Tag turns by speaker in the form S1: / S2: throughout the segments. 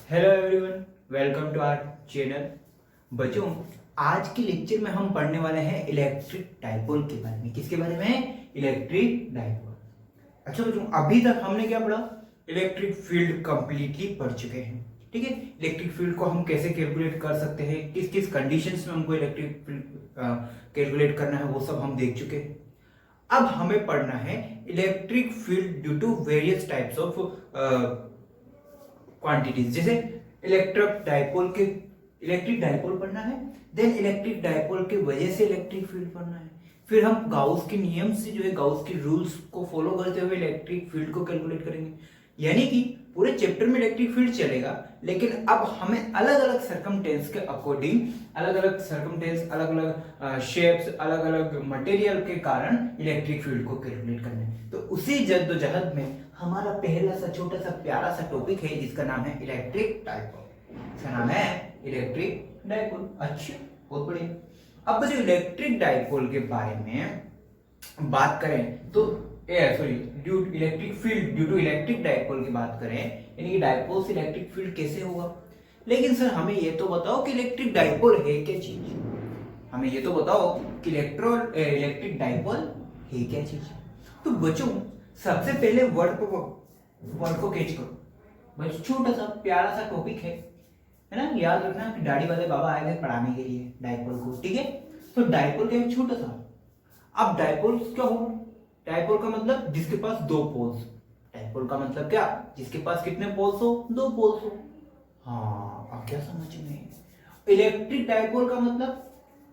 S1: Hello everyone, welcome to our channel. बच्चों, आज के लेक्चर में हम पढ़ने वाले हैं इलेक्ट्रिक डाइपोल के बारे में। किसके बारे में? Electric dipole. अच्छा बच्चों, अभी तक हमने क्या पढ़ा? इलेक्ट्रिक फील्ड कंप्लीटली पढ़ चुके हैं। ठीक है, इलेक्ट्रिक फील्ड को हम कैसे कैलकुलेट कर सकते हैं, किस किस कंडीशंस में हमको इलेक्ट्रिक फील्ड कैलकुलेट करना है, वो सब हम देख चुके हैं। अब हमें पढ़ना है electric field due to various types of quantities. जैसे इलेक्ट्रिक डाइपोल पढ़ना है, देन इलेक्ट्रिक डाइपोल की वजह से इलेक्ट्रिक फील्ड पढ़ना है, फिर हम गाउस के नियम से जो है गाउस के रूल्स को फॉलो करते हुए इलेक्ट्रिक फील्ड को कैलकुलेट करेंगे। यानी कि पूरे चैप्टर में इलेक्ट्रिक फील्ड चलेगा, लेकिन अब हमें अलग अलग सर्कमटेंस के अकॉर्डिंग, अलग अलग सर्कमटेंस, अलग अलग शेप्स, अलग अलग मटेरियल के कारण इलेक्ट्रिक फील्ड को कैलकुलेट करना है। तो उसी जद्दोजहद में हमारा पहला सा छोटा सा प्यारा सा टॉपिक है जिसका नाम है इलेक्ट्रिक डाइपोल। इसका नाम है इलेक्ट्रिक डाइपोल। अच्छा, बहुत बढ़िया। अब जो इलेक्ट्रिक डाइपोल के बारे में बात करें तो due electric field due to electric dipole की बात करें, यानी कि डाइपोल से इलेक्ट्रिक फील्ड कैसे होगा। लेकिन सर हमें ये तो बताओ कि इलेक्ट्रिक डाइपोल है क्या चीज। हमें ये तो बताओ कि इलेक्ट्रिक डाइपोल है क्या चीज। तो बच्चों, सबसे पहले वर्ड को कैच करो। बस छोटा सा प्यारा सा टॉपिक है ना। याद रखना कि दाढ़ी वाले बाबा आए थे पढ़ाने के लिए डाइपोल को। ठीक है, तो डाइपोल क्या है? छोटा सा। अब डाइपोल क्या हो? डाइपोल का मतलब जिसके पास दो पोल्स। डाइपोल का मतलब क्या? जिसके पास कितने पोल्स हो? दो पोल्स हो। हाँ, अब क्या समझ में? इलेक्ट्रिक डाइपोल का मतलब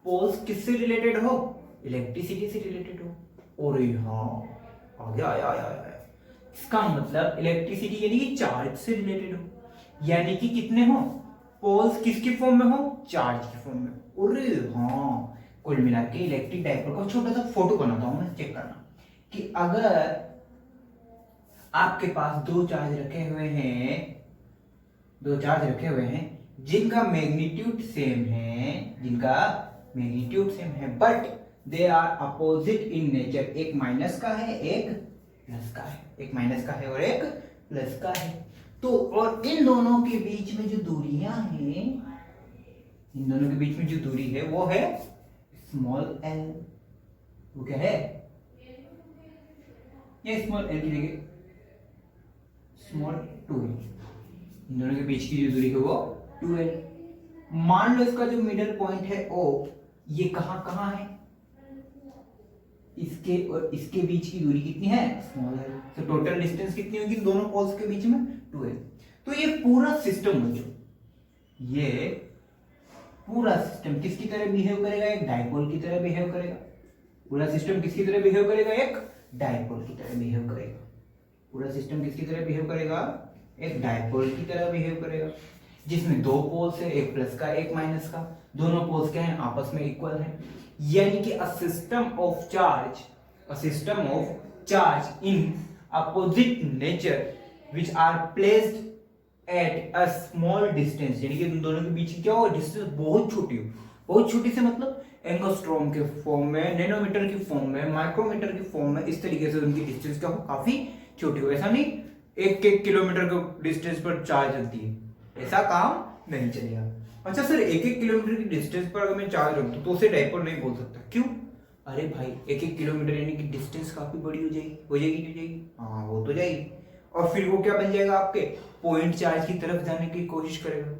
S1: पोल्स किससे रिलेटेड हो? इलेक्ट्रिसिटी से रिलेटेड हो। और हाँ, आ गया आया आया आया। इसका मतलब इलेक्ट्रिसिटी यानी कि चार्ज से रिलेटेड हो। यानी कि कितने हो? पोल्स किसके फॉर्म में हो? चार्ज के फॉर्म में। अरे हाँ, कुल मिला के इलेक्ट्रिक डाइपोल का छोटा सा फोटो बनाता हूं मैं, चेक करना कि अगर आपके पास दो चार्ज रखे हुए हैं जिनका मैग्नीट्यूड सेम है, but they are opposite in nature. एक माइनस का है, एक प्लस का है, एक माइनस का है और एक प्लस का है। तो और इन दोनों के बीच में जो दूरियां हैं, इन दोनों के बीच में जो दूरी है वो है स्मॉल एल। वो क्या है? ये स्मॉल एल की जगह स्मॉल 2l। इन दोनों के बीच की जो दूरी है वो 2l। मान लो इसका जो मिडल पॉइंट है O, ये कहां कहां है? इसके और इसके बीच की दूरी कितनी है? स्मॉल है। तो टोटल डिस्टेंस कितनी होगी दोनों पोल्स के बीच में? 2l। तो ये पूरा सिस्टम बच्चों, ये पूरा सिस्टम किसकी तरह बिहेव करेगा? एक डाइपोल की तरह बिहेव करेगा। पूरा सिस्टम किसकी तरह बिहेव करेगा? एक डाइपोल की तरह बिहेव करेगा। पूरा सिस्टम किसकी तरह बिहेव करेगा? एक डाइपोल की तरह बिहेव करेगा, जिसमें दो पोल्स है, एक प्लस का एक माइनस का। दोनों पोल्स क्या है? आपस में इक्वल है। यानी कि a system of charge in opposite nature which are placed at a small distance. यानी कि उन दोनों के बीच क्या हो? डिस्टेंस बहुत छोटी हो। बहुत छोटी से मतलब एंगस्ट्रॉम के फॉर्म में, नैनोमीटर की फॉर्म में, माइक्रोमीटर की फॉर्म में, इस तरीके से उनकी डिस्टेंस क्या हो? काफी छोटी हो। ऐसा नहीं 1-1 किलोमीटर के डिस्टेंस पर चार्ज रखती है, ऐसा काम नहीं चलेगा। अच्छा सर, 1-1 किलोमीटर की डिस्टेंस पर अगर मैं चार्ज रख दूं तो उसे डाइपोल नहीं बोल सकता, क्यों? अरे भाई, 1-1 किलोमीटर यानी कि डिस्टेंस काफी बड़ी हो जाएगी, नहीं हो जाएगी? हाँ, हो तो जाएगी। और फिर वो क्या बन जाएगा? आपके पॉइंट चार्ज की तरफ जाने की कोशिश करेगा।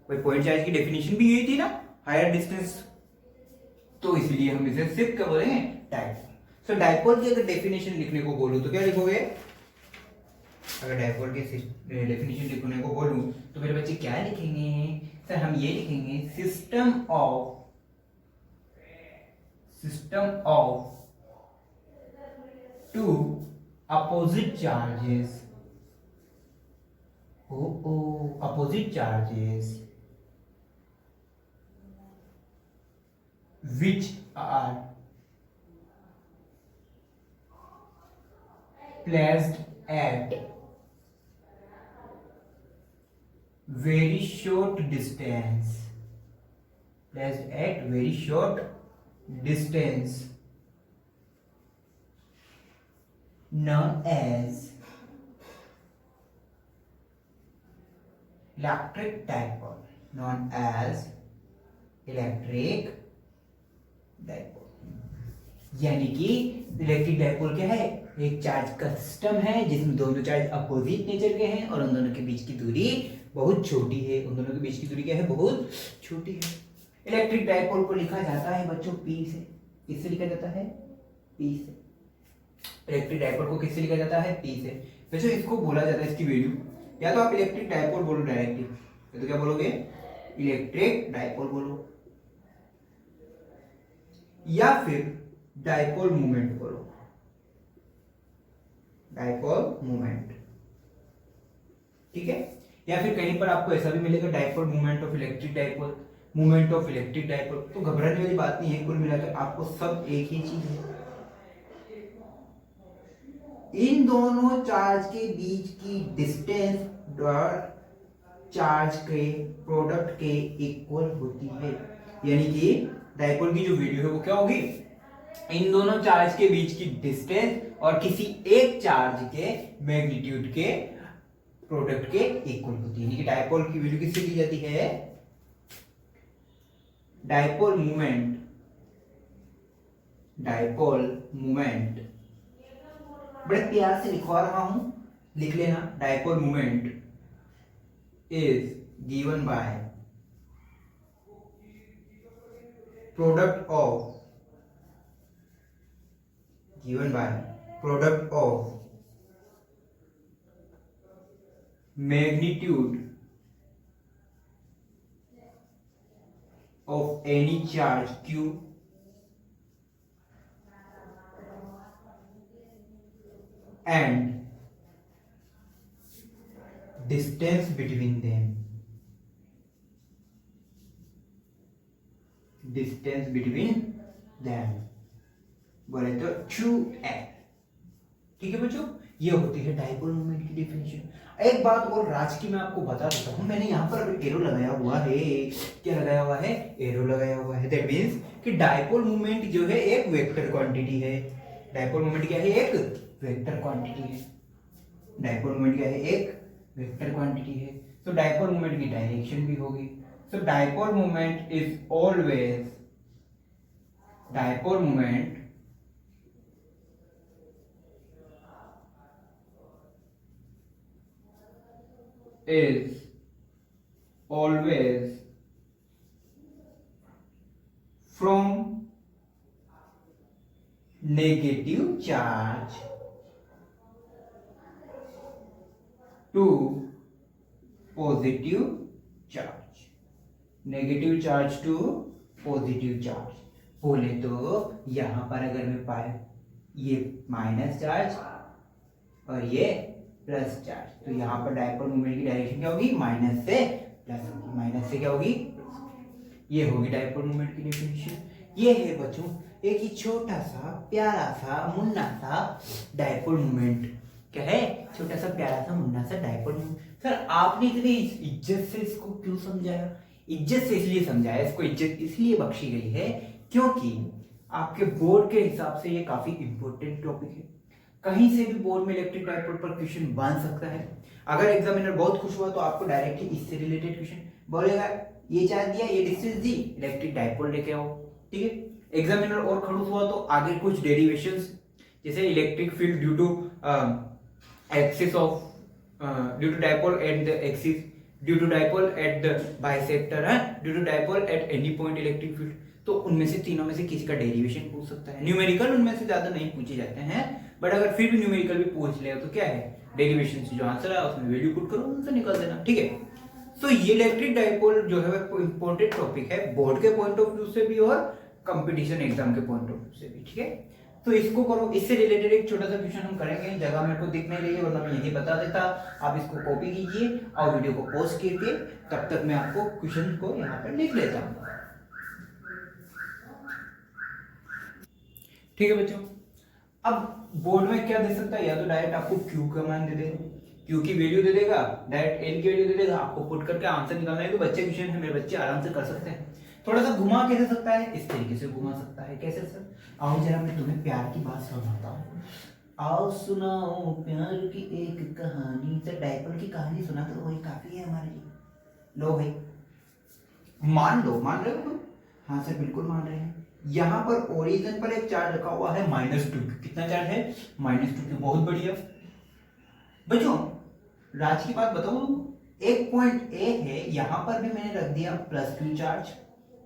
S1: भाई, पॉइंट चार्ज की डेफिनेशन भी यही थी ना, हायर डिस्टेंस। तो इसलिए हम इसे सिर्फ क्या बोलेंगे? डाइपोल। सो डाइपोल की अगर डेफिनेशन लिखने को बोलूं तो क्या लिखोगे? अगर डाइपोल की डेफिनेशन लिखने को बोलूं तो मेरे बच्चे क्या लिखेंगे? सर हम ये लिखेंगे, system of two opposite charges, opposite charges which are placed at very short distance, known as electric dipole, known as electric dipole. यानी कि इलेक्ट्रिक डाइपोल क्या है, एक चार्ज का सिस्टम है जिसमें दोनों चार्ज अपोजिट नेचर के हैं और उन दोनों के बीच की दूरी बहुत छोटी है। उन दोनों के बीच की दूरी क्या है, बहुत छोटी है। इलेक्ट्रिक डाइपोल को लिखा जाता है बच्चों पी से। किससे लिखा जाता है, पी से। इलेक्ट्रिक डाइपोल को किससे लिखा जाता है, पी से। बच्चों इसको बोला जाता है, इसकी वैल्यू, या तो आप इलेक्ट्रिक डाइपोल बोलो डायरेक्टली, तो क्या बोलोगे, इलेक्ट्रिक डाइपोल बोलो, या फिर डाइपोल मोमेंट बोलो, डाइपोल मोमेंट, ठीक है। या फिर कहीं पर आपको ऐसा भी मिलेगा dipole moment of electric dipole, moment of electric dipole. तो घबराने वाली बात नहीं है, कुल मिलाकर आपको सब एक ही चीज है। इन दोनों चार्ज के बीच की डिस्टेंस डॉट चार्ज के प्रोडक्ट के इक्वल होती है। यानी कि डाइपोल की जो वैल्यू है वो क्या होगी, इन दोनों चार्ज के बीच की डिस्टेंस और किसी एक चार्ज के मैग्नीट्यूड के प्रोडक्ट के इक्वल होती है। यानी कि डाइपोल की वैल्यू किससे दी जाती है, डाइपोल मोमेंट, डाइपोल मोमेंट बड़े प्यार से लिखवा रहा हूं, लिख लेना। Dipole moment is given by product of, given by product of magnitude of any charge q and distance between them, distance between them बोले तो 2l। ठीक है बच्चों, ये होती है डाइपोल मोमेंट की डेफिनेशन। एक बात और राज की मैं आपको बता देता हूं, मैंने यहाँ पर एरो लगाया हुआ है। क्या लगाया हुआ है, एरो लगाया हुआ है। दैट मींस कि डाइपोल मोमेंट जो है एक वेक्टर क्वांटिटी है। डाइपोल मोमेंट क्या है, एक वेक्टर क्वांटिटी है। डाइपोल मोमेंट क्या है, एक वेक्टर क्वांटिटी है। तो डाइपोल मोमेंट की डायरेक्शन भी होगी। So dipole moment is always, dipole moment is always from negative charge to positive charge, negative charge to positive charge। बोले तो यहां पर अगर मैं पाए ये माइनस चार्ज और ये प्लस चार्ज, तो यहाँ पर डाइपोल मोमेंट की डायरेक्शन क्या होगी, माइनस से प्लस होगी, माइनस से क्या होगी, ये होगी डाइपोल मोमेंट की डेफिनेशन। ये है बच्चों एक ही छोटा सा प्यारा सा मुन्ना सा डाइपोल मोमेंट। क्या है, छोटा सा प्यारा सा मुन्ना सा डाइपोल मोमेंट। सर आपने इतनी इज्जत से इसको क्यों समझाया, इज्जत से इसलिए समझाया, इसको इज्जत इसलिए बख्शी गई है क्योंकि आपके बोर्ड के हिसाब से ये काफी इंपॉर्टेंट टॉपिक है। कहीं से भी बोर्ड में इलेक्ट्रिक डाइपोल पर क्वेश्चन बन सकता है। अगर एग्जामिनर बहुत खुश हुआ तो आपको डायरेक्टली इससे रिलेटेड क्वेश्चन बोलेगा, ये चार्ज दिया, ये डिस्टेंस दी, इलेक्ट्रिक डाइपोल लेके आओ। ठीक है, एग्जामिनर और खड़ूस हुआ तो आगे कुछ डेरिवेशंस, जैसे electric field due to axis of, due to dipole at the axis, due to dipole at the bisector, due to dipole at any point electric field. तो उनमें से तीनों में से किसी का डेरिवेशन पूछ सकता है। न्यूमेरिकल उनमें से ज्यादा नहीं पूछे जाते हैं, बट अगर फिर भी न्यूमेरिकल भी पूछ ले तो क्या है, डेरिवेशन से जो आंसर है उसमें वैल्यू पुट करो, उनसे निकाल देना। ठीक है, तो ये इलेक्ट्रिक डाइपोल जो है वो इंपॉर्टेंट टॉपिक है बोर्ड के पॉइंट ऑफ व्यू से भी और कंपटीशन एग्जाम के पॉइंट ऑफ व्यू से भी। ठीक है, तो इसको करो। इससे रिलेटेड एक छोटा सा क्वेश्चन हम करेंगे, जगह मेरे को दिख नहीं रही है वरना मैं यही बता देता। आप इसको कॉपी कीजिए और वीडियो को पॉज करके, तब तक मैं आपको क्वेश्चन को यहाँ पर लिख लेता हूँ। ठीक है बच्चों, अब बोर्ड में क्या दे सकता है, या तो डायरेक्ट आपको क्यू का मान दे देगा, क्यू की वैल्यू दे देगा, डायरेक्ट एन की वैल्यू दे देगा, आपको पुट करके आंसर निकालना है। तो बच्चे क्वेश्चन है, मेरे बच्चे आराम से कर सकते हैं। थोड़ा सा घुमा कैसे सकता है, इस तरीके से घुमा सकता है। कैसे सर, आओ जरा मैं तुम्हें प्यार की बात सुनाता हूँ। आओ सुनाओ प्यार की एक कहानी। सर डाइपोल की कहानी सुना तो वही काफी है हमारे लिए। लो भाई, मान रहे हो तुम? हाँ सर बिल्कुल मान रहे हैं। यहाँ पर ओरिजिन पर एक चार्ज रखा हुआ है -2, कितना चार्ज है? -2, बहुत बढ़िया। बच्चों राज की बात बताऊं तुमको, एक पॉइंट ए है, यहां पर भी मैंने रख दिया +q चार्ज,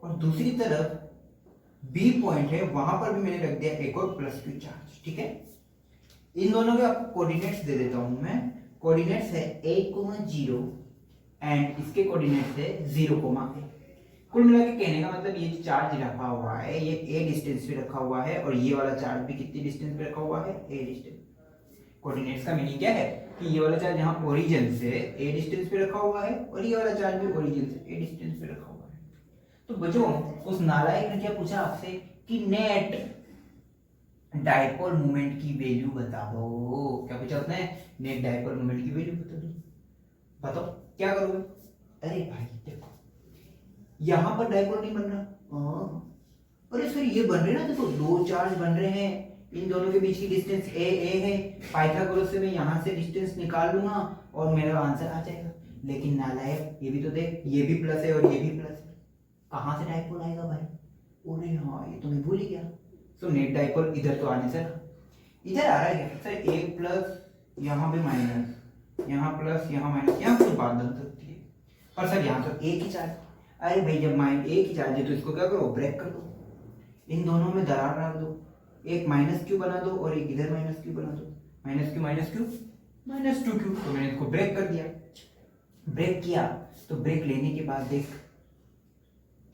S1: और दूसरी तरफ बी पॉइंट है, वहां पर भी मैंने रख दिया एक और +q चार्ज। ठीक है, इन दोनों के आपको कोऑर्डिनेट्स दे देता हूं मैं। कोऑर्डिनेट्स है a,0 एंड इसके कोऑर्डिनेट्स है 0,a। कुल मिला के कहने का मतलब ये चार्ज रखा हुआ है, ये a डिस्टेंस पे रखा हुआ है, और ये वाला चार्ज भी कितनी डिस्टेंस पे रखा हुआ है? a distance. कोऑर्डिनेट्स का मीनिंग क्या है कि ये वाला चार्ज यहाँ ओरिजिन से a डिस्टेंस पे रखा हुआ है, और ये वाला चार्ज भी ओरिजिन से a डिस्टेंस पे रखा हुआ है। तो बच्चों उस नालायक ने क्या पूछा आपसे कि नेट डाइपोल मोमेंट की वैल्यू बता दो। क्या पूछा उसने? नेट डाइपोल मोमेंट की वैल्यू बता दो। बताओ क्या करोगे? अरे भाई देखो, यहां पर डाइपोल नहीं बन रहा, अरे सर ये बन रहे ना, देखो दो चार्ज बन रहे हैं, इन दोनों के बीच की डिस्टेंस a है, पाइथागोरस से मैं यहां से डिस्टेंस निकाल लूंगा और मेरा आंसर आ जाएगा। लेकिन नालायक, ये भी तो देख, ये भी प्लस है और ये भी प्लस है, कहां से डाइपोल आएगा भाई? अरे हाँ, ये तो मैं भूल ही गया। सो नेट डाइपोल इधर तो आने सर, इधर आ रहा है क्या सर? एक प्लस, यहाँ पे माइनस, यहाँ प्लस, यहाँ माइनस, यहाँ तो बात बन सकती है, पर सर यहाँ तो एक ही चार्ज। अरे भाई जब एक ही चार्ज है तो इसको क्या करो? ब्रेक कर दो, इन दोनों में दरार डाल दो, एक -q बना दो और एक इधर -q बना दो, -q -2q। तो मैंने इसको ब्रेक कर दिया। ब्रेक किया तो ब्रेक लेने के बाद देख,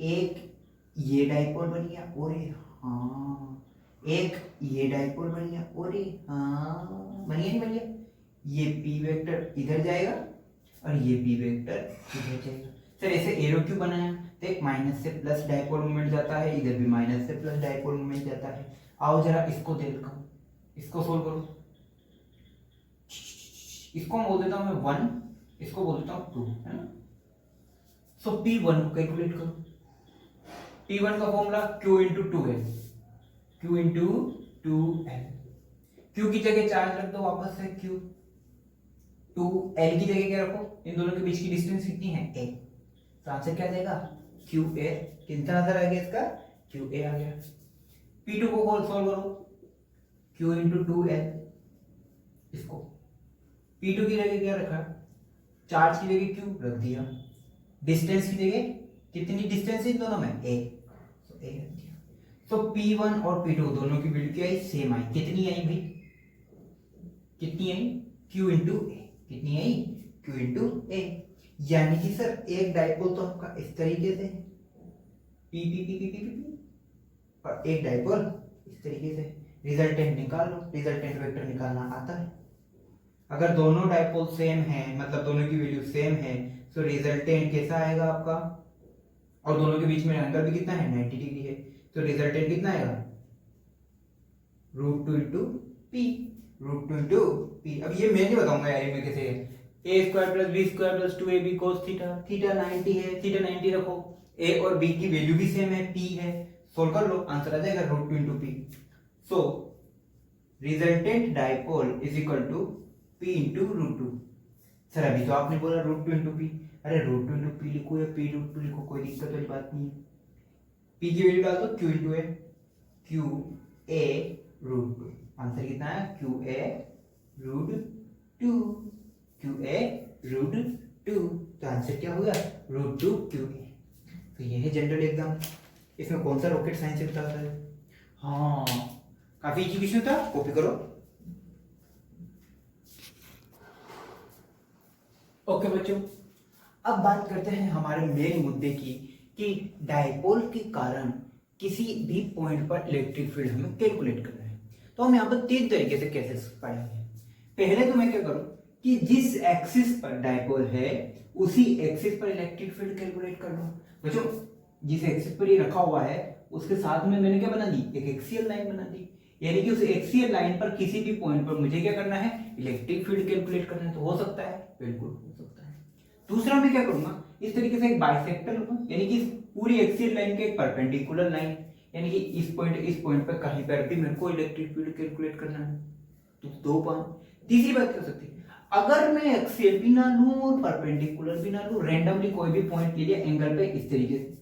S1: एक ये डाइपोल बन गया, अरे हाँ, एक ये डाइपोल बन गया, अरे हाँ, बन गया नहीं बन गया? ये p वेक्टर इधर जाएगा और ये p वेक्टर इधर जाएगा। सर ऐसे एरो क्यों बनाया? तो एक माइनस से प्लस डाइपोल मोमेंट जाता है, इधर भी माइनस से प्लस डाइपोल मोमेंट जाता है। आओ जरा इसको देखो, इसको सोल्व करो। इसको बोल देता हूं मैं 1, इसको बोल देता हूं 2, है ना? सो P1 को कैलकुलेट करो। P1 का formula Q into 2L, Q into 2L। Q की जगह चार्ज रख दो वापस से Q, 2L की जगह क्या रखो? इन दोनों के बीच की डिस्टेंस कितनी है? a। तो आंसर क्या जाएगा? QA। कितना आंसर आ गया इसका? QA आ गया। P2 को सॉल्व करो, Q इंटू 2L। इसको P2 की जगह क्या रखा? चार्ज की जगह Q रख दिया, डिस्टेंस की जगह कितनी डिस्टेंस है इन दोनों में? a, तो a रख दिया। तो P1 और P2 दोनों की वैल्यू क्या आई? सेम आई। कितनी आई भाई? कितनी आई? Q into a। कितनी आई? Q into a। यानी कि सर एक डाइपोल तो आपका इस तरीके से P P P P P P, और एक डाइपोल इस तरीके से। रिजल्टेंट निकाल लो, रिजल्टेंट वेक्टर निकालना आता है। अगर दोनों डाइपोल सेम है, मतलब दोनों की वैल्यू सेम है, तो रिजल्टेंट कैसा आएगा आपका? और दोनों के बीच में एंगल भी कितना है? 90 डिग्री है, तो रिजल्टेंट कितना आएगा? √2 इंटू पी, √2 इंटू पी। अब ये मैं नहीं बताऊंगा यार, ये में कैसे है। a² + b² + 2ab cos theta, theta 90 है, थीटा 90 रखो, a और b की वैल्यू भी सेम है, p है, सोल्व कर लो, आंसर आ जाएगा √2 into P. So resultant dipole is equal to p into √2। Sir अभी तो आपने बोला √2 इंटू पी, अरे √2 इंटू पी लिखो या p √2 लिखो, कोई दिक्कत वाली बात नहीं है। p की वैल्यू डाल दो, q into a, qa √2। Answer कितना है? qa √2, qa √2। तो आंसर क्या होगा? √2 qa। तो ये है जनरल एग्जाम। इसमें कौन सा रॉकेट साइंस बताता है? हाँ काफी इजी क्वेश्चन था, कॉपी करो। ओके बच्चों, अब बात करते हैं हमारे मेन मुद्दे की, कि डाइपोल के कारण किसी भी पॉइंट पर इलेक्ट्रिक फील्ड हमें कैलकुलेट करना है। तो हम यहाँ पर 3 तरीके से कैसे पढ़ेंगे। पहले तो मैं क्या करूं कि जिस एक्सिस पर डाइपोल है उसी एक्सिस पर इलेक्ट्रिक फील्ड कैलकुलेट कर लूं। बच्चों जिस एक्सिस पर ये रखा हुआ है उसके साथ में मैंने क्या बना दी? एक एक्सियल लाइन बना दी, यानी कि उस एक्सियल लाइन पर किसी भी पॉइंट पर मुझे क्या करना है? इलेक्ट्रिक फील्ड कैलकुलेट करना है। तो हो सकता है, बिल्कुल हो सकता है। दूसरा मैं क्या करूंगा, इस तरीके से एक बाइसेक्टर लूंगा, यानी कि पूरी एक्सियल लाइन के एक परपेंडिकुलर लाइन, यानी कि इस पॉइंट पर कहीं पर भी मेरे को इलेक्ट्रिक फील्ड कैलकुलेट करना है। तो 2 पॉइंट। तीसरी बात क्या हो सकती है, अगर मैं एक्सियल भी ना लूं और परपेंडिकुलर भी ना लूं, रैंडमली कोई भी पॉइंट ले लिया एंगल पे, इस तरीके से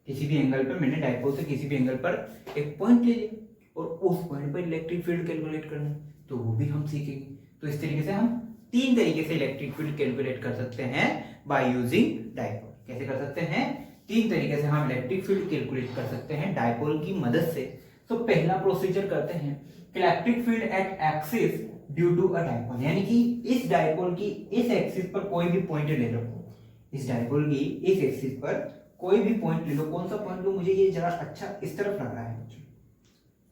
S1: किसी भी एंगल पर मैंने डायपोल से किसी भी एंगल पर एक पॉइंट ले लिया और उस पॉइंट पर इलेक्ट्रिक फील्ड कैलकुलेट करना है, तो वो भी हम सीखेंगे। तो इस तरीके से हम 3 तरीके से इलेक्ट्रिक फील्ड कैलकुलेट कर सकते हैं बाय यूजिंग डायपोल। कैसे कर सकते हैं? 3 तरीके से हम इलेक्ट्रिक फील्ड कैलकुलेट कर सकते हैं डायपोल की मदद से। तो पहला प्रोसीजर करते हैं, electric field at axis due to a dipole, यानी कि इस डायपोल की इस एक्सिस पर कोई भी पॉइंट ले लो, इस डायपोल की इस एक्सिस पर कोई भी पॉइंट ले लो। कौन सा पॉइंट लो? मुझे ये जरा अच्छा इस तरफ लग रहा है।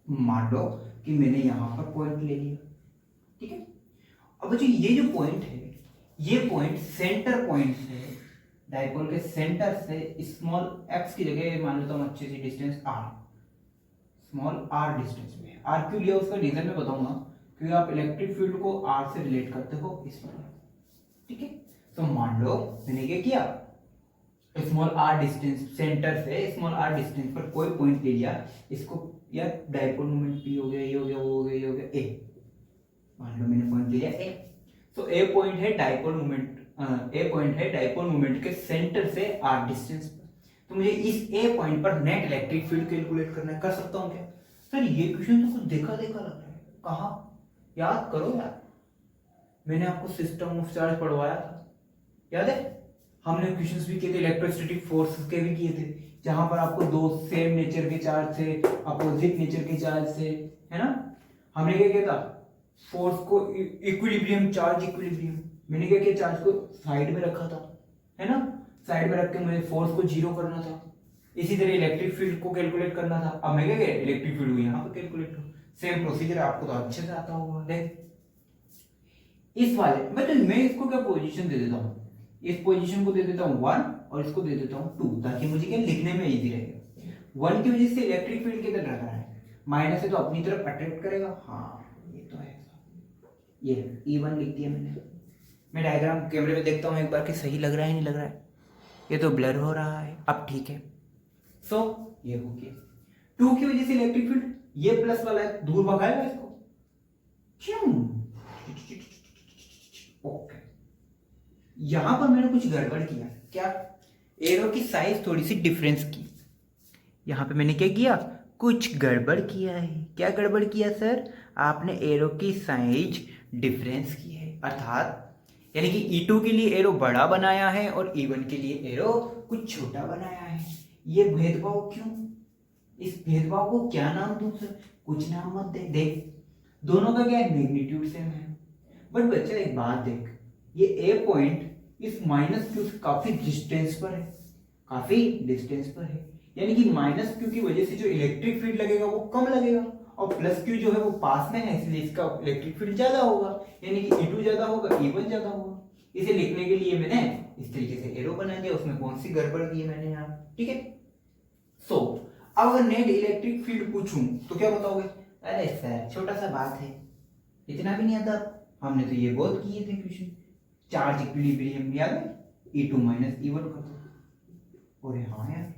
S1: मान लो कि मैंने यहां पर पॉइंट ले लिया, ठीक है। अब बच्चों ये जो पॉइंट है, ये पॉइंट सेंटर पॉइंट से, डायपोल के सेंटर से स्मॉल x की जगह मान लेता हूं अच्छी सी distance r, small r distance में। r क्यों लिया उसका रीजन मैं बताऊंगा, क्योंकि आप इलेक्ट्रिक फील्ड को r से रिलेट करते हो इसलिए, ठीक है। तो मान लो मैंने क्या किया, स्मॉल r डिस्टेंस, सेंटर से स्मॉल r डिस्टेंस पर कोई पॉइंट ले लिया, इसको या डायपोल मोमेंट p हो गया, ये हो गया, वो हो गया, ये हो गया, a। मान लो मैंने पॉइंट ले लिया a, तो a पॉइंट है डायपोल मोमेंट, a पॉइंट है डायपोल मोमेंट के सेंटर से r डिस्टेंस पर। तो मुझे इस a पॉइंट पर नेट इलेक्ट्रिक फील्ड कैलकुलेट करना है। कर सकता हूं क्या? सर ये क्वेश्चन तो कुछ देखा देखा लग रहा है, कहां? याद करो यार, मैंने आपको सिस्टम ऑफ चार्ज पढ़वाया था, याद है? हमने क्वेश्चंस भी किए थे, इलेक्ट्रोस्टैटिक फोर्सेस के भी किए थे, जहां पर आपको दो सेम नेचर के चार्ज से, अपोजिट नेचर के चार्ज से, है ना। हमने क्या किया था? फोर्स को इक्विलिब्रियम, चार्ज इक्विलिब्रियम, मैंने क्या किया, चार्ज को साइड में रखा था, है ना। साइड में रख के मुझे फोर्स को जीरो करना था। इसी तरह इलेक्ट्रिक फील्ड को कैलकुलेट करना था। अब मैं क्या किया, इलेक्ट्रिक फील्ड को यहाँ पर कैलकुलेट करूँ। सेम प्रोसीजर आपको तो अच्छे से आता होगा। देख इस वाले बट मैं इसको क्या पोजीशन दे देता हूँ, इस पोजीशन को दे देता हूँ 1 और इसको दे देता हूँ 2, ताकि मुझे क्या लिखने में इजी रहेगा। 1 की वजह से इलेक्ट्रिक फील्ड किधर रह रहा है, माइनस है तो अपनी तरफ अट्रैक्ट करेगा। हाँ ये तो है, ये E1 लिख दिया मैंने। मैं डायग्राम कैमरे में देखता हूँ एक बार कि सही लग रहा है नहीं लग रहा है, ये तो ब्लर हो रहा है, अब ठीक है। सो ये हो गया 2 की वजह से इलेक्ट्रिक फील्ड, ये प्लस वाला है दूर भगाएगा इसको, क्यों? ओके, यहां पर मैंने कुछ गड़बड़ किया। क्या? एरो की साइज थोड़ी सी डिफरेंस की। यहां पे मैंने क्या किया, कुछ गड़बड़ किया है। क्या गड़बड़ किया सर? आपने एरो की साइज डिफरेंस की है, अर्थात यानी कि E2 के लिए एरो बड़ा बनाया है और E1 के लिए एरो कुछ छोटा बनाया है। ये भेदभाव क्यों? इस भेदभाव को क्या नाम दूं सर? कुछ नाम मत दे। देख दोनों का क्या है, मैग्नीट्यूड सेम है। बट बच्चा एक बात देख, ये ए पॉइंट इस माइनस क्यू से काफी डिस्टेंस पर है, काफी डिस्टेंस पर है, यानी कि माइनस क्यू की वजह से जो इलेक्ट्रिक फील्ड लगेगा वो कम लगेगा, और प्लस क्यू जो है वो पास में है, इसलिए इसका इलेक्ट्रिक फील्ड ज्यादा होगा, यानी कि E2 ज्यादा होगा, E1 ज्यादा होगा। इसे लिखने के लिए मैंने इस तरीके से एरो बना दिया। उसमें कौन सी गड़बड़ की है मैंने यहाँ, ठीक है। सो अब अगर नेट इलेक्ट्रिक फील्ड पूछूं तो क्या बताओगे? अरे सर छोटा सा बात है, इतना भी नहीं आता, हमने तो ये बहुत किए थे क्वेश्चन। चार्ज इक्विलिब्रियम याद है, E2 माइनस E1 कर दो। अरे हाँ यार,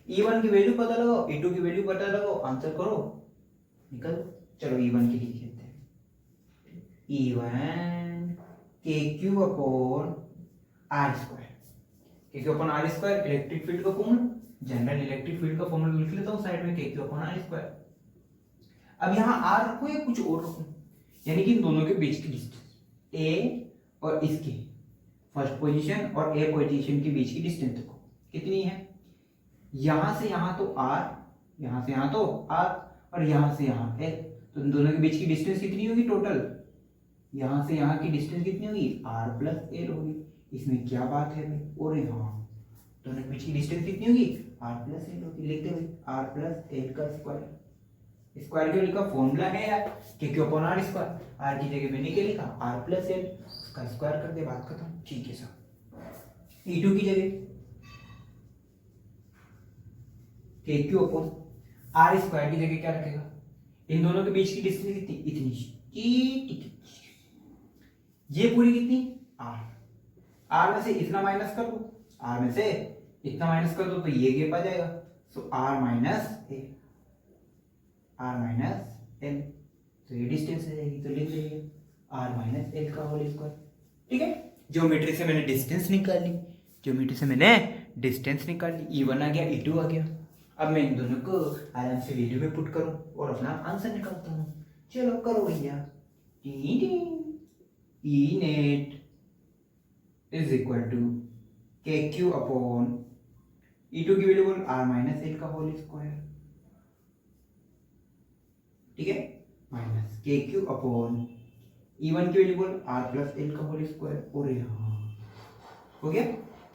S1: E1 की वैल्यू पता लगाओ, E2 की वैल्यू पता लगाओ, आंसर करो, निकल। चलो E1 की लिख लेते हैं, E1 KQ upon R²। KQ upon R², electric field का फॉर्मूला, जनरल इलेक्ट्रिक फील्ड का फॉर्मूला लिख लेता हूं साइड में, KQ अपॉन R²। अब यहाँ R रखो या कुछ और रखूं, यानी कि इन दोनों के बीच की डिस्टेंस A और इसकी फर्स्ट पोजीशन और A पोजीशन के बीच की डिस्टेंस देखो कितनी है। यहां से यहां तो R, यहां से यहां तो R, और यहां से यहां L, तो इन दोनों के बीच की डिस्टेंस कितनी होगी टोटल? यहां से यहां की डिस्टेंस कितनी होगी? R प्लस L होगी। इसमें क्या बात है भाई? और हाँ, दोनों के बीच की डिस्टेंस कितनी होगी? R प्लस L होगी। लिखते भाई R प्लस L का स्क्वायर। स्क्वायर के का फॉर्मूला है यार, KQ अपॉन R²। R की जगह मैंने क्या लिखा? R प्लस L, उसका स्क्वायर कर दे, बात खत्म। ठीक है सर। E2 की जगह KQ अपॉन R² की जगह क्या रखेगा? इन दोनों के बीच की डिस्टेंस कितनी? इतनी। ये पूरी कितनी? R में से इतना माइनस कर दो, R में से इतना माइनस कर दो तो ये गैप आ जाएगा। सो R माइनस L, तो ये डिस्टेंस आ जाएगी, तो लिख लीजिए आर माइनस एल का होल स्क्वायर। ठीक है, ज्योमेट्री से मैंने डिस्टेंस निकाल ली, E1 आ गया, E2 आ गया। अब मैं इन दोनों को आराम से वैल्यू में पुट करूं और अपना आंसर निकालता हूं। चलो करो भैया। E net is equal to KQ upon E2 की वैल्यू बोल आर माइनस एल का होल स्क्वायर। ठीक है, माइनस KQ अपॉन E1 की वैल्यू बोल आर प्लस एल का होल स्क्वायर। और यहाँ हो गया,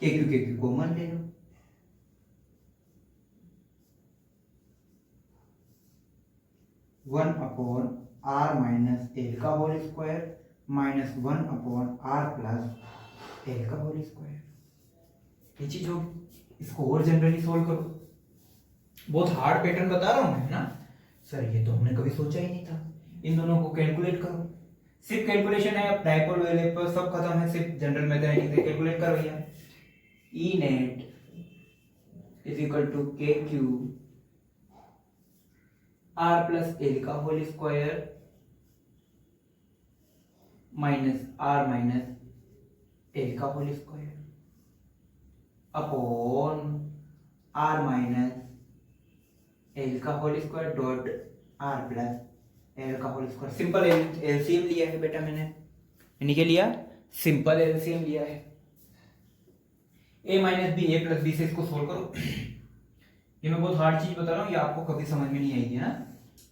S1: KQ कॉमन ले लो, one upon R minus L का whole square minus one upon R plus L का होल स्क्वायर। ये चीज हो, इसको और जनरली सोल्व करो। बहुत हार्ड पैटर्न बता रहा हूं मैं ना सर, ये तो हमने कभी सोचा ही नहीं था। इन दोनों को कैलकुलेट करो, सिर्फ कैलकुलेशन है, अब डायपोल वेलेपर सब खत्म है, सिर्फ जनरल मैथमेटिक्स से कैलकुलेट करो भैया। E net is equal to KQ R plus L का whole square minus R minus L का whole square upon R minus L का whole square dot R plus L का होल स्क्वायर। सिंपल एलसीएम लिया है बेटा मैंने, यानी क्या लिया, सिंपल एलसीएम लिया है। a minus B, A plus B से इसको सोल्व करो। ये मैं बहुत हार्ड चीज बता रहा हूँ, ये आपको कभी समझ में नहीं आएगी ना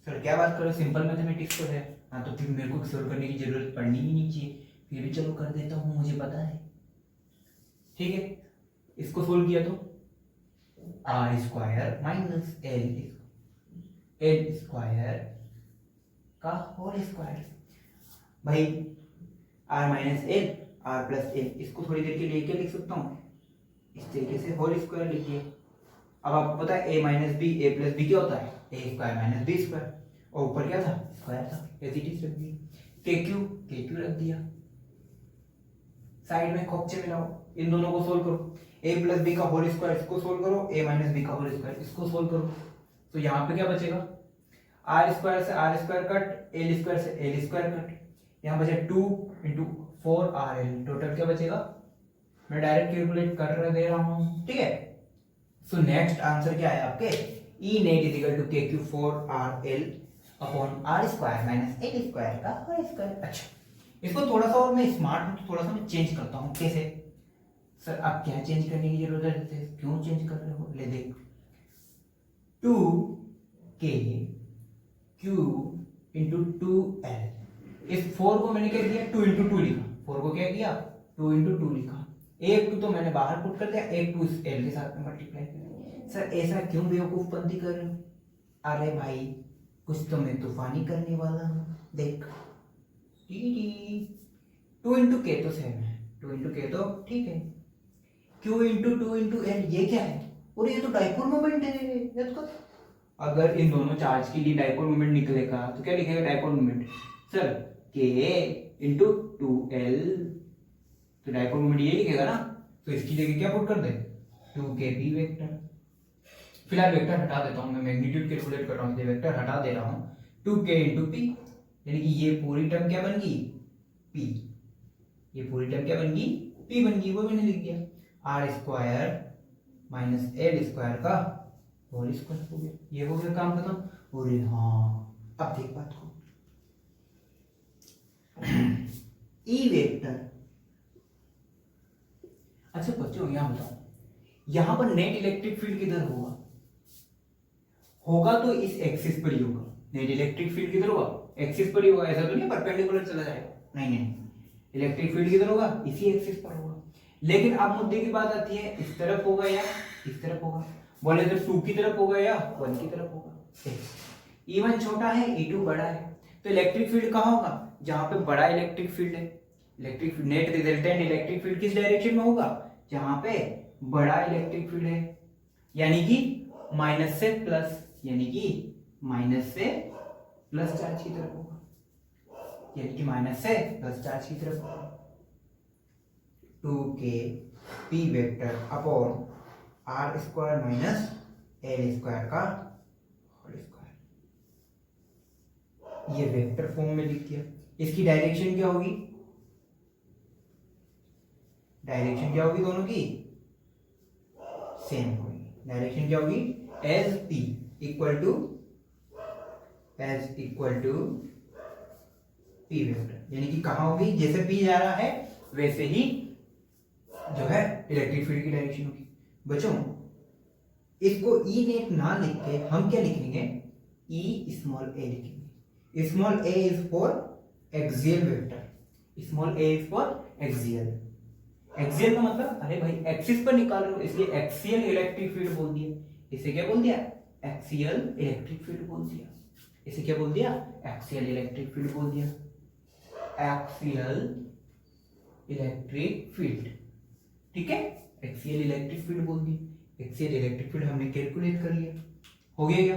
S1: सर, क्या बात करो, सिंपल मैथमेटिक्स तो है। हाँ तो फिर मेरे को सोल्व करने की जरूरत पड़नी ही नहीं चाहिए, फिर भी चलो कर देता हूँ, मुझे पता है। ठीक है, इसको सोल्व किया तो R square minus L square का होल स्क्वायर। भाई R minus L R plus L, इसको थोड़ी देर के लिए क्या लिख सकता हूँ, इस तरीके से होल स्क्वायर लिखिए। अब आपको पता है a minus B, A plus B क्या होता है, A square minus B square, और ऊपर क्या था, स्क्वायर था, एज इट इज रख दिया। KQ रख दिया, साइड में खोपचे मिलाओ, इन दोनों को सोल्व करो। a प्लस बी का होल स्क्वायर इसको सोल्व करो, a माइनस बी का होल स्क्वायर इसको सोल्व करो, तो यहाँ पे क्या बचेगा, आर स्क्वायर से R square cut, L square से एल स्क्वायर कट, यहाँ बचे 2 इंटू 4RL, टोटल क्या बचेगा, मैं डायरेक्ट कैलकुलेट कर दे रहा हूँ। ठीक है, सो नेक्स्ट आंसर क्या है आपके, E net is equal to KQ 4RL upon R square minus L square का होल स्क्वायर। अच्छा, इसको थोड़ा सा और मैं स्मार्ट हूँ तो थोड़ा सा मैं चेंज करता हूँ। कैसे सर, आप क्या चेंज करने की जरूरत है, क्यों चेंज कर रहे हो, ले देख, 2KQ इंटू 2L, इस 4 को मैंने क्या किया, 2 इंटू 2 लिखा, 4 को क्या किया, 2 इंटू 2 लिखा, एक 2 तो मैंने बाहर पुट कर दिया, एक 2 इस L के साथ में मल्टीप्लाई कर दिया। सर ऐसा क्यों बेवकूफपंती कर रहे हो, अरे भाई कुछ तो मैं तूफानी करने वाला हूँ, देख 2 इंटू के तो सेम है, 2 इंटू के तो ठीक है, Q इंटू 2 इंटू L ये क्या है, और ये तो डाइपोल मोमेंट है याद कर। अगर इन दोनों चार्ज के लिए डाइपोल मोमेंट निकलेगा तो क्या लिखेगा dipole moment, sir K into 2L, तो डाइपोल मोमेंट ये लिखेगा ना, तो इसकी जगह क्या पुट कर दे, 2kp वेक्टर। फिलहाल वेक्टर हटा देता हूं, मैं मैग्नीट्यूड कैलकुलेट कर रहा हूं, वेक्टर हटा दे रहा हूं, 2k इंटू p, यानी कि ये पूरी टर्म क्या बन गई, p, ये पूरी टर्म क्या बन गई, p बन गई, वो मैंने लिख दिया, R square minus L square का होल स्क्वायर हो गया, ये हो गया काम खत्म। और हाँ अब देख बात को, ई वेक्टर, अच्छा बच्चों यहां बताओ, यहां पर नेट इलेक्ट्रिक फील्ड किधर होगा, होगा तो इस एक्सिस पर ही होगा, नेट इलेक्ट्रिक फील्ड किधर होगा, एक्सिस पर ही होगा, ऐसा तो नहीं परपेंडिकुलर चला जाएगा, नहीं, इलेक्ट्रिक फील्ड किधर होगा, इसी एक्सिस पर होगा। लेकिन अब मुद्दे की बात आती है, इस तरफ होगा या इस तरफ होगा, बोले तो 2 की तरफ होगा या 1 की तरफ होगा। E1 छोटा है, E2 बड़ा है, तो इलेक्ट्रिक फील्ड कहाँ होगा, जहां पे बड़ा इलेक्ट्रिक फील्ड है, electric net resultant electric field किस डायरेक्शन में होगा, जहां पे बड़ा इलेक्ट्रिक फील्ड है, यानी कि माइनस से प्लस, यानी कि माइनस से प्लस चार्ज की तरफ होगा, यानी कि माइनस से प्लस चार्ज की तरफ होगा। 2kp vector upon R square minus L square का होल स्क्वायर, ये वेक्टर फॉर्म में लिख दिया। इसकी डायरेक्शन क्या होगी, डायरेक्शन क्या होगी दोनों की सेम होगी। डायरेक्शन क्या होगी, as P equal to P vector, यानी कि कहां होगी, जैसे पी जा रहा है वैसे ही जो है इलेक्ट्रिक फील्ड की डायरेक्शन होगी। बच्चों इसको ई नेट ना लिख के हम क्या लिखेंगे, ई स्मॉल ए लिखेंगे। Small A is for axial vector, small A is for axial. Axial का मतलब अरे भाई एक्सिस पर निकाल रहे हो, इसलिए एक्सियल इलेक्ट्रिक फील्ड बोल दिया। इसे क्या बोल दिया, एक्सियल इलेक्ट्रिक फील्ड बोल दिया। इसे क्या बोल दिया, एक्सियल इलेक्ट्रिक फील्ड बोल दिया, एक्सियल इलेक्ट्रिक फील्ड। ठीक है, एक्सियल इलेक्ट्रिक फील्ड बोल दी। एक्सियल इलेक्ट्रिक फील्ड हमने कैलकुलेट कर लिया, हो गया क्या।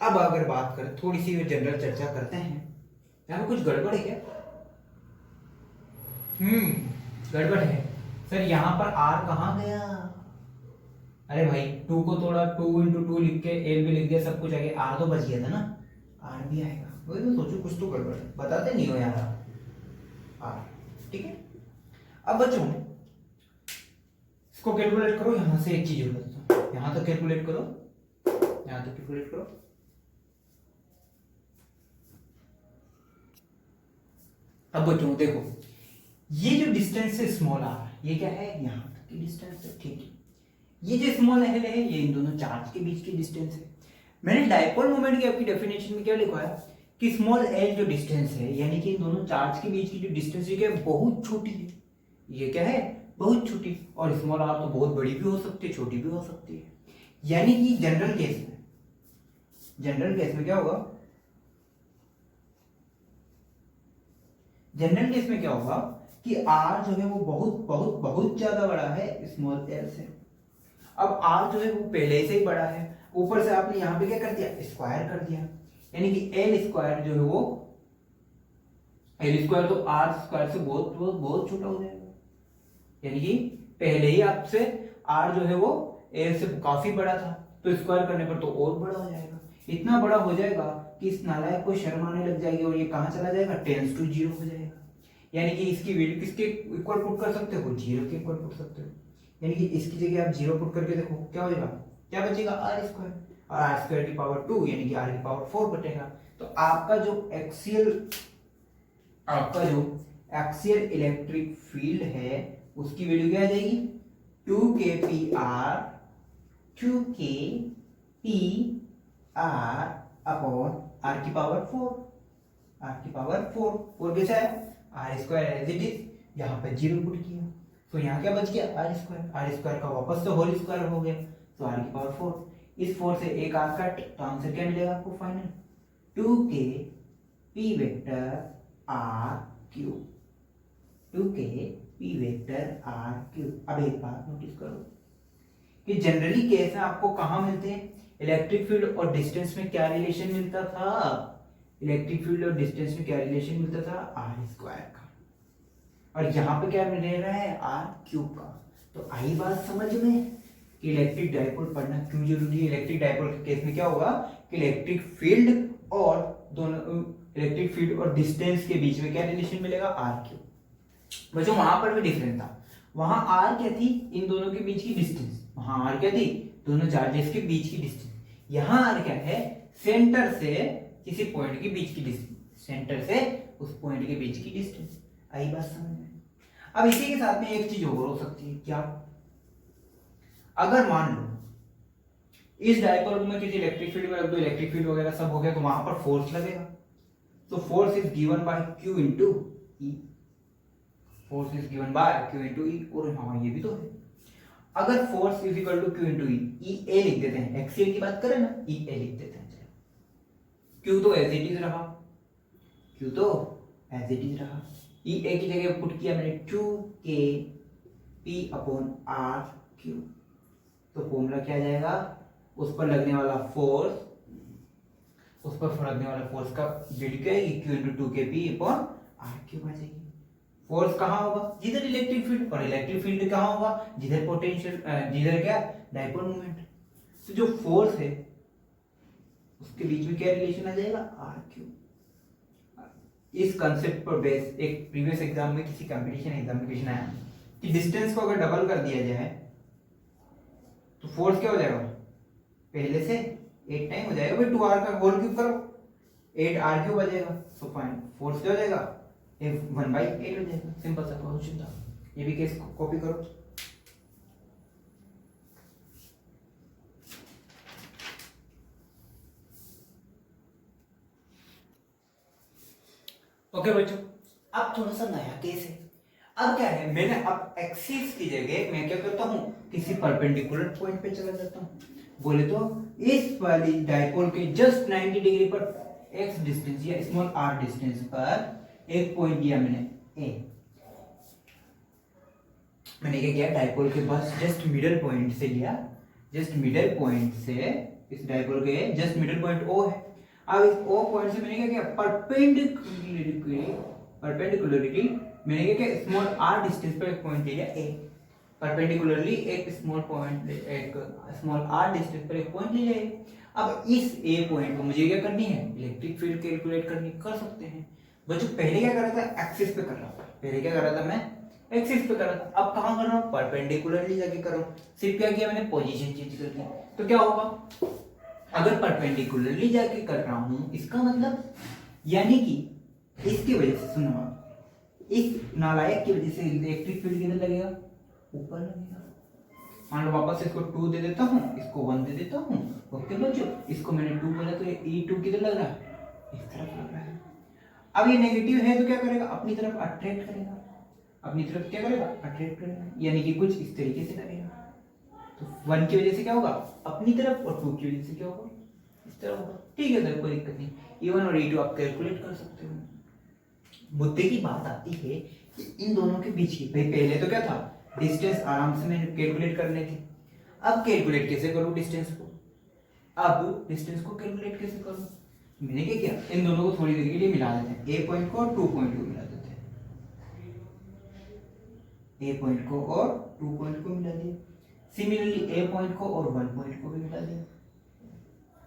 S1: अब अगर बात करें थोड़ी सी जनरल चर्चा करते हैं, यहाँ कुछ गड़बड़ है क्या, गड़बड़ है सर। यहाँ पर आर कहाँ गया, अरे भाई 2 को थोड़ा 2 × 2 लिख के एल भी लिख दिया, सब कुछ आ गया, आर तो बच गया था ना, आर भी आएगा। वही मैं सोचू कुछ तो गड़बड़ है, बताते नहीं हो यार आर। ठीक है, अब बच्चों इसको कैलकुलेट करो। यहां से एक चीज बताता हूं, यहां तक कैलकुलेट करो, यहां तक कैलकुलेट करो। अब बच्चों देखो, ये जो डिस्टेंस है स्मॉल आर, ये क्या है, यहां तक की डिस्टेंस है। ठीक है, ये जो स्मॉल एल है ये इन दोनों चार्ज के बीच की डिस्टेंस है। मैंने डायपोल मोमेंट की आपकी डेफिनेशन में क्या लिखा है कि स्मॉल एल जो डिस्टेंस है, यानी कि इन दोनों चार्ज के बीच की जो डिस्टेंस है बहुत छोटी है। ये क्या है, बहुत छोटी। और स्मॉल आर तो बहुत बड़ी भी हो सकती है, छोटी भी हो सकती है। यानी कि जनरल केस में क्या होगा, जनरल केस में क्या होगा कि आर जो है वो बहुत बहुत बहुत ज्यादा बड़ा है स्मॉल एल से। अब आर जो है वो पहले से ही बड़ा है, ऊपर से आपने यहां पे क्या कर दिया, स्क्वायर कर दिया, यानी कि एल स्क्वायर जो है वो, एल स्क्वायर तो आर स्क्वायर से बहुत बहुत बहुत छोटा हो जाएगा। यानी कि पहले ही आपसे आर जो है वो एल से काफी बड़ा था, तो स्क्वायर करने पर तो और बड़ा हो जाएगा। इतना बड़ा हो जाएगा कि इस नालायक को शर्म आने लग जाएगी और ये कहां चला जाएगा, टेंस टू 0 हो जाएगा। यानी कि इसकी वैल्यू किसके इक्वल पुट कर सकते हो, 0 के इक्वल पुट सकते हो। यानी कि इसकी जगह आप 0 पुट करके देखो क्या हो जाएगा, क्या बचेगा, आर स्क्वायर, और आर स्क्वायर की पावर 2 यानी कि आर की पावर 4 बचेगा। तो आपका जो एक्सियल इलेक्ट्रिक फील्ड है उसकी वैल्यू क्या आ जाएगी, 2kPr 2kPr अपॉन आर की पावर 4, आर की पावर 4 कैसा है, R square as it is, यहाँ पे 0 पुट किया तो यहाँ क्या बच गया, आर स्क्वायर का वापस से होल स्क्वायर हो गया, तो आर की पावर 4। इस 4 से एक आर कट, तो आंसर क्या मिलेगा आपको final, 2kP vector R cube, 2kP vector R cube. अब एक बात नोटिस करो कि जनरली केस में आपको कहां मिलते हैं, इलेक्ट्रिक फील्ड और डिस्टेंस में क्या रिलेशन मिलता था, इलेक्ट्रिक फील्ड और डिस्टेंस में क्या रिलेशन मिलता था, आर स्क्वायर का, और यहाँ पे क्या मिल रहा है, आर क्यूब का। तो आई बात समझ में कि इलेक्ट्रिक डायपोल पढ़ना क्यों जरूरी है। इलेक्ट्रिक डायपोल के केस में क्या होगा कि इलेक्ट्रिक फील्ड और डिस्टेंस के बीच में क्या रिलेशन मिलेगा, आर क्यूब। बच्चों वहां पर भी डिफरेंस था, वहां आर क्या थी, इन दोनों के बीच की डिस्टेंस, वहां आर क्या थी, दोनों चार्जेस के बीच की डिस्टेंस। यहां आर क्या है, सेंटर से किसी पॉइंट के बीच की डिस्टेंस, सेंटर से उस पॉइंट के बीच की डिस्टेंस। आई बात समझ में। अब इसी के साथ में एक चीज और हो सकती है, क्या, अगर मान लो इस डायपोल में किसी इलेक्ट्रिक फील्ड में रख दो, इलेक्ट्रिक फील्ड वगैरह सब हो गया, तो वहां पर फोर्स लगेगा, तो force is given by Q into E, force is given by Q into E. और हाँ ये भी तो है, अगर force is equal to Q into E, A लिख देते हैं, एक्सियल की बात करें ना, ई ए लिख देते हैं, Q तो एज इट इज रहा, Q तो एज इट इज रहा, ई ए की जगह पुट किया मैंने 2kP अपॉन आर क्यूब, तो फॉर्मूला क्या आ जाएगा, उस पर लगने वाला फोर्स, उस पर लगने वाला फोर्स का वैल्यू क्या आएगी, Q into 2kP upon R cube आ जाएगी। फोर्स कहाँ होगा, जिधर इलेक्ट्रिक फील्ड, और इलेक्ट्रिक फील्ड कहाँ होगा, जिधर पोटेंशियल, जिधर क्या डायपोल मोमेंट। तो जो फोर्स है उसके बीच में क्या रिलेशन आ जाएगा, आर क्यूब। इस कंसेप्ट पर बेस एक प्रीवियस एग्जाम में किसी कंपटीशन एग्जाम में क्वेश्चन आया कि डिस्टेंस को अगर डबल कर दिया जाए तो फोर्स क्या हो जाएगा, पहले से 8 टाइम हो जाएगा, भाई 2r का होल क्यूब करो 8r क्यूब आ जाएगा, सो फाइन फोर्स क्या हो जाएगा, 1/8 हो जाएगा। सिंपल सा क्वेश्चन था, ये भी केस कॉपी करो। ओके बच्चों, अब थोड़ा सा नया केस है। अब क्या है, मैंने अब एक्सिस की जगह मैं क्या करता हूँ, किसी परपेंडिकुलर पॉइंट पे चला जाता हूँ। बोले तो इस वाली डायपोल के जस्ट 90 डिग्री पर एक्स डिस्टेंस या स्मॉल r डिस्टेंस पर एक पॉइंट दिया मैंने ए। मैंने क्या किया, डायपोल के पास जस्ट मिडल पॉइंट से लिया, जस्ट मिडल पॉइंट से इस डायपोल के जस्ट मिडल पॉइंट ओ है। अब इस ओ पॉइंट से मैंने क्या किया, परपेंडिकुलरली मैंने क्या किया, स्मॉल r डिस्टेंस पर एक पॉइंट ले लिया ए। परपेंडिकुलरली एक स्मॉल पॉइंट, एक स्मॉल r डिस्टेंस पर एक पॉइंट ले लिया ए। अब इस ए पॉइंट को मुझे क्या करनी है, इलेक्ट्रिक फील्ड कैलकुलेट करनी, कर सकते हैं बच्चों। पहले क्या कर रहा था, एक्सिस पे कर रहा था, पहले क्या कर रहा था मैं, एक्सिस पे कर रहा था। अब कहां कर रहा हूं, परपेंडिकुलरली जाके कर रहा हूं। सिर्फ क्या किया मैंने, पोजीशन चेंज कर दी। तो क्या होगा, अगर परपेंडिकुलरली जाके कर रहा हूं, इसका मतलब यानी कि इसकी वजह से, सुनो, इस नालायक की वजह से इलेक्ट्रिक फील्ड किधर लगेगा, ऊपर लगेगा। मान लो वापस इसको 2 दे देता हूं, इसको 1 दे देता हूं। ओके बच्चों, इसको मैंने 2 बोला तो ये E2 किधर लग रहा है, इस तरफ लग रहा है। अब ये नेगेटिव है तो क्या करेगा, अपनी तरफ अट्रैक्ट करेगा, अपनी तरफ क्या करेगा, अट्रैक्ट करेगा, यानी कि कुछ इस तरीके से लगेगा। तो 1 की वजह से क्या होगा, अपनी तरफ, और 2 की वजह से क्या होगा, इस तरह होगा। ठीक है सर, कोई दिक्कत नहीं, E1 और E2 आप कैलकुलेट कर सकते हो। मुद्दे की बात आती है कि इन दोनों के बीच की, भाई पहले तो क्या था, डिस्टेंस आराम से मैंने कैलकुलेट करने थे। अब कैलकुलेट कैसे करूं डिस्टेंस को, अब डिस्टेंस को कैलकुलेट कैसे करूं, मैंने क्या किया, इन दोनों को थोड़ी देर के लिए मिला देते हैं, ए पॉइंट को और 2 पॉइंट को मिला देते हैं, ए पॉइंट को और 2 पॉइंट को मिला दिया। सिमिलरली ए पॉइंट को और 1 पॉइंट को भी मिला दिया,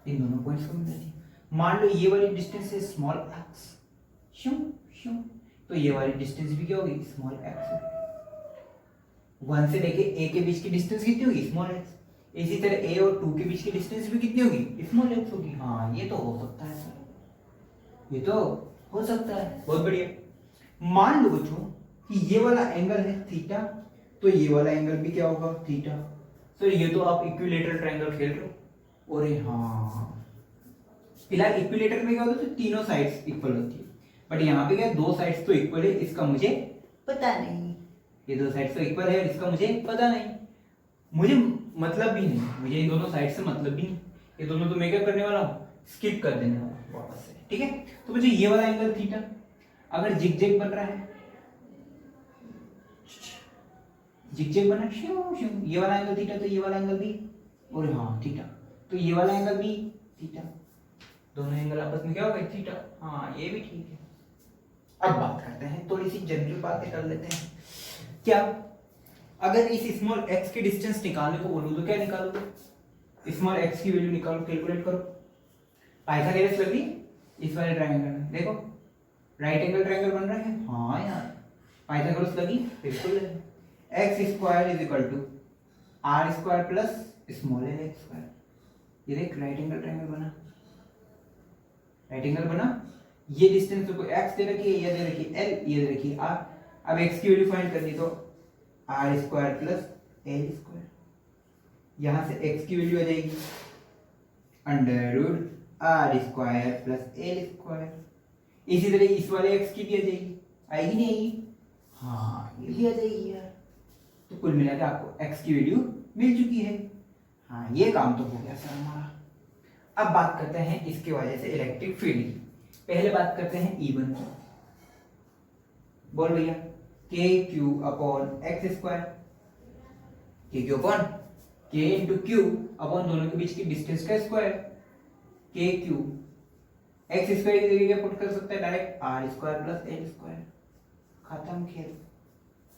S1: इन दोनों पॉइंट्स को मिला दिया। मान लो ये वाली डिस्टेंस है स्मॉल एक्स, क्यों क्यों, तो ये वाली डिस्टेंस भी क्या होगी, स्मॉल एक्स। 1 से लेके a के बीच की डिस्टेंस कितनी होगी, स्मॉल x। इसी तरह a और 2 के बीच की डिस्टेंस भी कितनी होगी, स्मॉल x होगी। हाँ ये तो हो सकता है सर, ये तो हो सकता है, बहुत बढ़िया। मान लो बच्चों कि ये वाला एंगल है थीटा, तो ये वाला एंगल भी क्या होगा, थीटा। सर ये तो आप इक्विलेटरल ट्रायंगल खेल रहे हो। और हाँ, फिलहाल इक्विलेटर में क्या होता है, तो तीनों साइड्स इक्वल होती है, बट यहाँ पे क्या, 2 साइड्स तो इक्वल है, इसका मुझे पता नहीं। ये 2 साइड्स तो इक्वल है और इसका मुझे पता नहीं, मुझे मतलब भी नहीं, मुझे इन दोनों साइड से मतलब भी नहीं। ये दोनों तो मैं क्या करने वाला हूँ, स्किप कर देने वाला हूँ वापस से। ठीक है, तो मुझे ये वाला एंगल थीटा अगर जिगजैग बन रहा है, जिगजैग बना, ये वाला एंगल थीटा, तो ये वाला एंगल भी, और हाँ थीटा, तो ये वाला एंगल भी थीटा, दोनों एंगल आपस में क्या हो गए, थीटा। हाँ ये भी ठीक है। अब बात करते हैं, थोड़ी सी जनरल बातें कर लेते हैं। क्या, अगर इस स्मॉल x की डिस्टेंस निकालने को बोलूं तो क्या निकालोगे, स्मॉल x की वैल्यू निकालो, कैलकुलेट करो। पाइथागोरस लगी इस वाले ट्रायंगल में, देखो राइट एंगल ट्रायंगल बन रहा है। हाँ यार, पाइथागोरस लगी, बिल्कुल है। x square is equal to r square plus small l square, ये देख राइट एंगल ट्रायंगल बना, राइट एंगल बना। ये डिस्टेंस को x दे रखी है, ये दे रखी है l, ये दे रखी है r। अब x की वैल्यू फाइंड करनी, तो r square plus l square, यहां से x की वैल्यू आ जाएगी under root r square plus l square. इसी तरह इस वाले x की भी आ जाएगी, आएगी नहीं आएगी, हाँ ये भी आ जाएगी यार। तो कुल मिलाकर आपको x की वैल्यू मिल चुकी है। हाँ ये काम तो हो गया सर हमारा। अब बात करते हैं इसके वजह से इलेक्ट्रिक फील्ड की। पहले बात करते हैं E1 की, बोल भैया, के Q upon x square, K Q upon के इंटू क्यू अपॉन दोनों के बीच की डिस्टेंस का square, K Q x square की जगह क्या पुट कर सकते हैं, direct are square plus L square, खत्म खेल।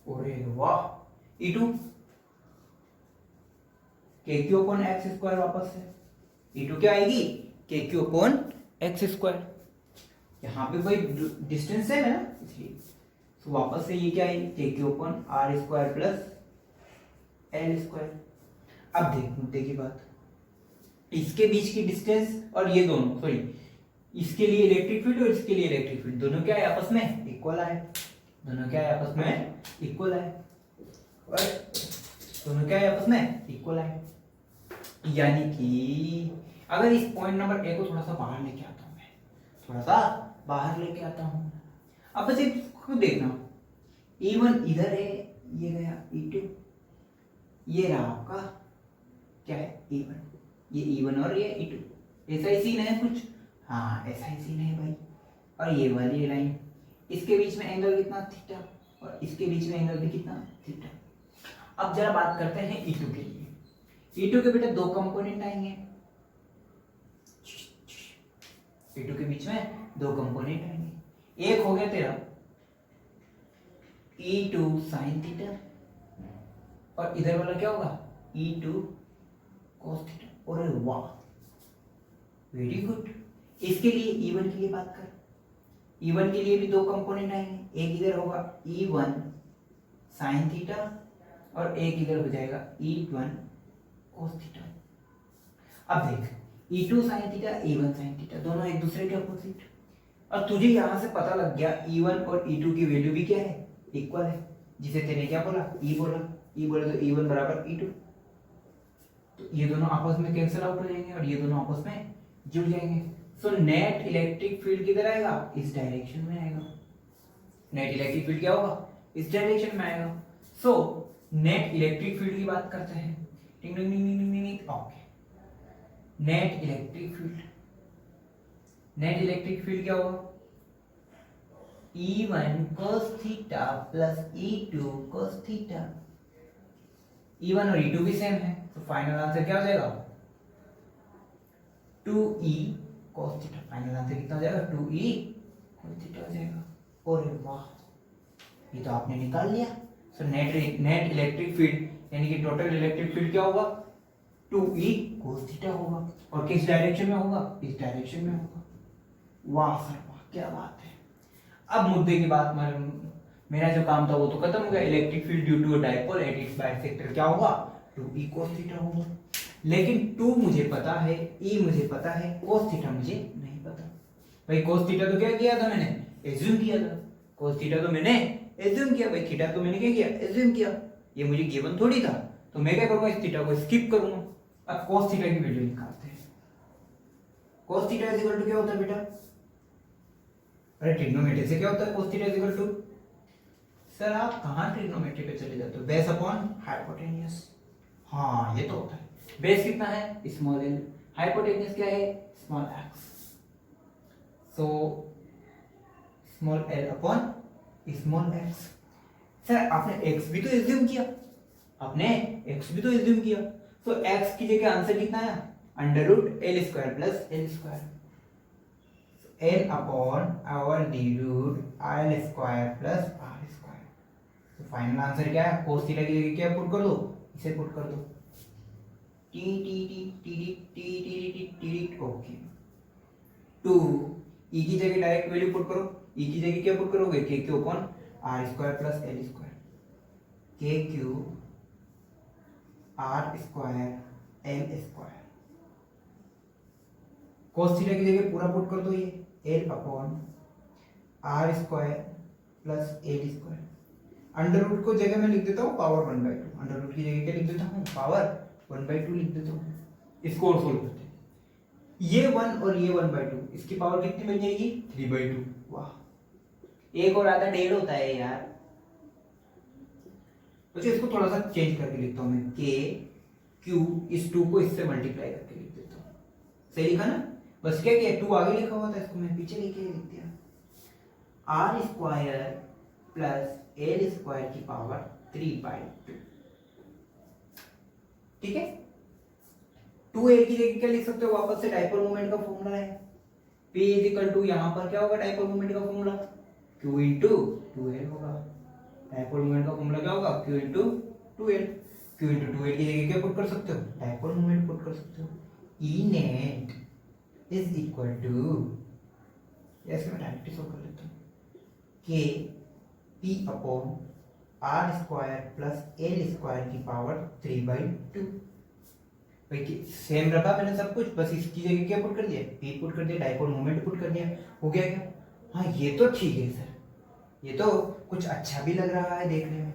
S1: अरे वाह, E2 के क्यू अपॉन एक्स स्क्वायर, वापस से E2 क्या आएगी, के क्यू अपॉन एक्स स्क्वायर। यहाँ पे कोई डिस्टेंस है ना, इसलिए तो वापस से ये क्या है, K Q upon R square plus L square. अब देख मुद्दे की बात, इसके बीच की डिस्टेंस और ये दोनों, सॉरी, इसके लिए इलेक्ट्रिक फील्ड और इसके लिए इलेक्ट्रिक फील्ड दोनों क्या है आपस में इक्वल आए, दोनों क्या है आपस में इक्वल आए, और दोनों क्या है आपस में इक्वल आए। यानी कि अगर इस पॉइंट नंबर ए को थोड़ा सा बाहर लेके आता हूं, मैं थोड़ा सा बाहर लेके आता हूं, अब बस खुद देखना, E1 इधर है, ये गया E2, ये रहा आपका क्या है E1, ये E1 और ये E2, ऐसा ही सीन है कुछ, हाँ ऐसा ही सीन है भाई। और ये वाली लाइन, इसके बीच में एंगल कितना थीटा, और इसके बीच में एंगल भी कितना थीटा। अब जरा बात करते हैं E2 के लिए। E2 के बेटा दो कंपोनेंट आएंगे, E2 के बीच में दो कंपोनेंट आएंगे, एक हो गया तेरा E2 sin थीटा, और इधर वाला क्या होगा E2 cos थीटा। अरे वाह, वेरी गुड। इसके लिए E1 के लिए बात कर, E1 के लिए भी दो कंपोनेंट आएंगे, एक इधर होगा E1 sin थीटा और एक इधर हो जाएगा E1 cos थीटा। अब देख E2 sin theta E1 sin theta दोनों एक दूसरे के अपोजिट, और तुझे यहां से पता लग गया E1 और E2 की वैल्यू भी क्या है इक्वल है, जिसे तेने क्या बोला E बोला, E बोले तो E1 बराबर E2, तो ये दोनों आपस में कैंसिल आउट हो जाएंगे और ये दोनों आपस में जुड़ जाएंगे। सो नेट इलेक्ट्रिक फील्ड किधर आएगा, इस डायरेक्शन में आएगा। नेट इलेक्ट्रिक फील्ड क्या होगा, इस डायरेक्शन में आएगा। सो नेट इलेक्ट्रिक फील्ड की बात करते हैं, टिंग टिंग टिंग टिंग टिंग, okay. Net electric field, net electric field क्या होगा, E1 cos theta plus E2 cos theta. E1 और E2 भी सेम है, तो फाइनल आंसर क्या हो जाएगा 2E cos theta. Final answer कितना हो जाएगा 2E cos थीटा हो जाएगा। अरे वाह, ये तो आपने निकाल लिया। सो नेट इलेक्ट्रिक फील्ड यानी कि टोटल इलेक्ट्रिक फील्ड क्या होगा 2E cos थीटा होगा, और किस डायरेक्शन में होगा, इस डायरेक्शन में होगा। वाह सर वाह, क्या बात है। अब मुद्दे की बात, मेरा जो काम था वो तो खत्म हो गया। Electric field due to dipole at its bisector क्या होगा 2E cos थीटा होगा। लेकिन 2 मुझे पता है, E मुझे पता है, cos थीटा मुझे नहीं पता। भाई cos थीटा तो क्या किया था मैंने, एज्यूम किया था। cos थीटा तो मैंने एज्यूम किया, भाई थीटा तो मैंने क्या किया, एज्यूम किया। ये मुझे गिवन थोड़ी था, तो मैं क्या करूंगा, इस थीटा को स्किप करूंगा। अब cos थीटा की वैल्यू निकालते हैं। cos theta is equal to क्या होता है बेटा, अरे ट्रिग्नोमेट्री से क्या होता है cos theta is equal to, sir आप कहां ट्रिग्नोमेट्री पे चले जाते हो, बेस अपॉन हाइपोटेन्यूस। हाँ ये तो होता है। बेस कितना है स्मॉल एल, हाइपोटेन्यूस क्या है small x, so small L upon small x. Sir आपने एक्स भी तो एज्यूम किया, आपने एक्स भी तो एज्यूम किया, तो एक्स की जगह आंसर कितना है under root L square plus L square, L upon our D root L square plus R square. तो फाइनल आंसर क्या है, cos थीटा की जगह क्या पुट कर दो, इसे पुट कर दो, T T T T T T T T T T, okay. 2 ई की जगह डायरेक्ट वैल्यू पुट करो, ई की जगह क्या पुट करोगे K Q upon R square plus L square, K Q R square L square. cos theta की जगह पूरा पुट कर दो, ये L upon R square plus L square. Under root को जगह में लिख देता हूँ पावर 1/2, अंडर रूट की जगह क्या लिख देता हूँ पावर 1/2 लिख देता हूँ। इसको और सोल्व करते हैं, ये 1 और ये 1/2, इसकी पावर कितनी बन जाएगी 3/2। वाह, एक और आधा डेढ़ होता है यार। अच्छा इसको थोड़ा सा चेंज करके लिखता हूँ मैं, के क्यू इस 2 को इससे मल्टीप्लाई करके लिख देता हूँ। सही लिखा ना, बस क्या किया 2 आगे लिखा हुआ था, इसको मैं पीछे लिख दिया, R square plus L square की पावर 3/2। ठीक है, 2l की जगह क्या लिख सकते हो वापस से, डाइपोल मोमेंट का फॉर्मूला है, P इज इक्वल टू यहां पर क्या होगा डाइपोल मोमेंट का फॉर्मूला Q इंटू 2l होगा। डाइपोल मोमेंट का फॉर्मूला क्या होगा Q into 2l। Q into 2l की जगह क्या पुट कर सकते हो, डाइपोल मोमेंट पुट कर सकते हो। E net is equal to या इसको मैं डायरेक्टली सॉल्व कर लेता हूँ। K P upon R square plus L square की पावर 3/2। भाई सेम रखा मैंने सब कुछ, बस इसकी जगह क्या पुट कर दिया, पी पुट कर दिया, डाइपोल मोमेंट पुट कर दिया, हो गया क्या? हाँ ये तो ठीक है सर, ये तो कुछ अच्छा भी लग रहा है देखने में।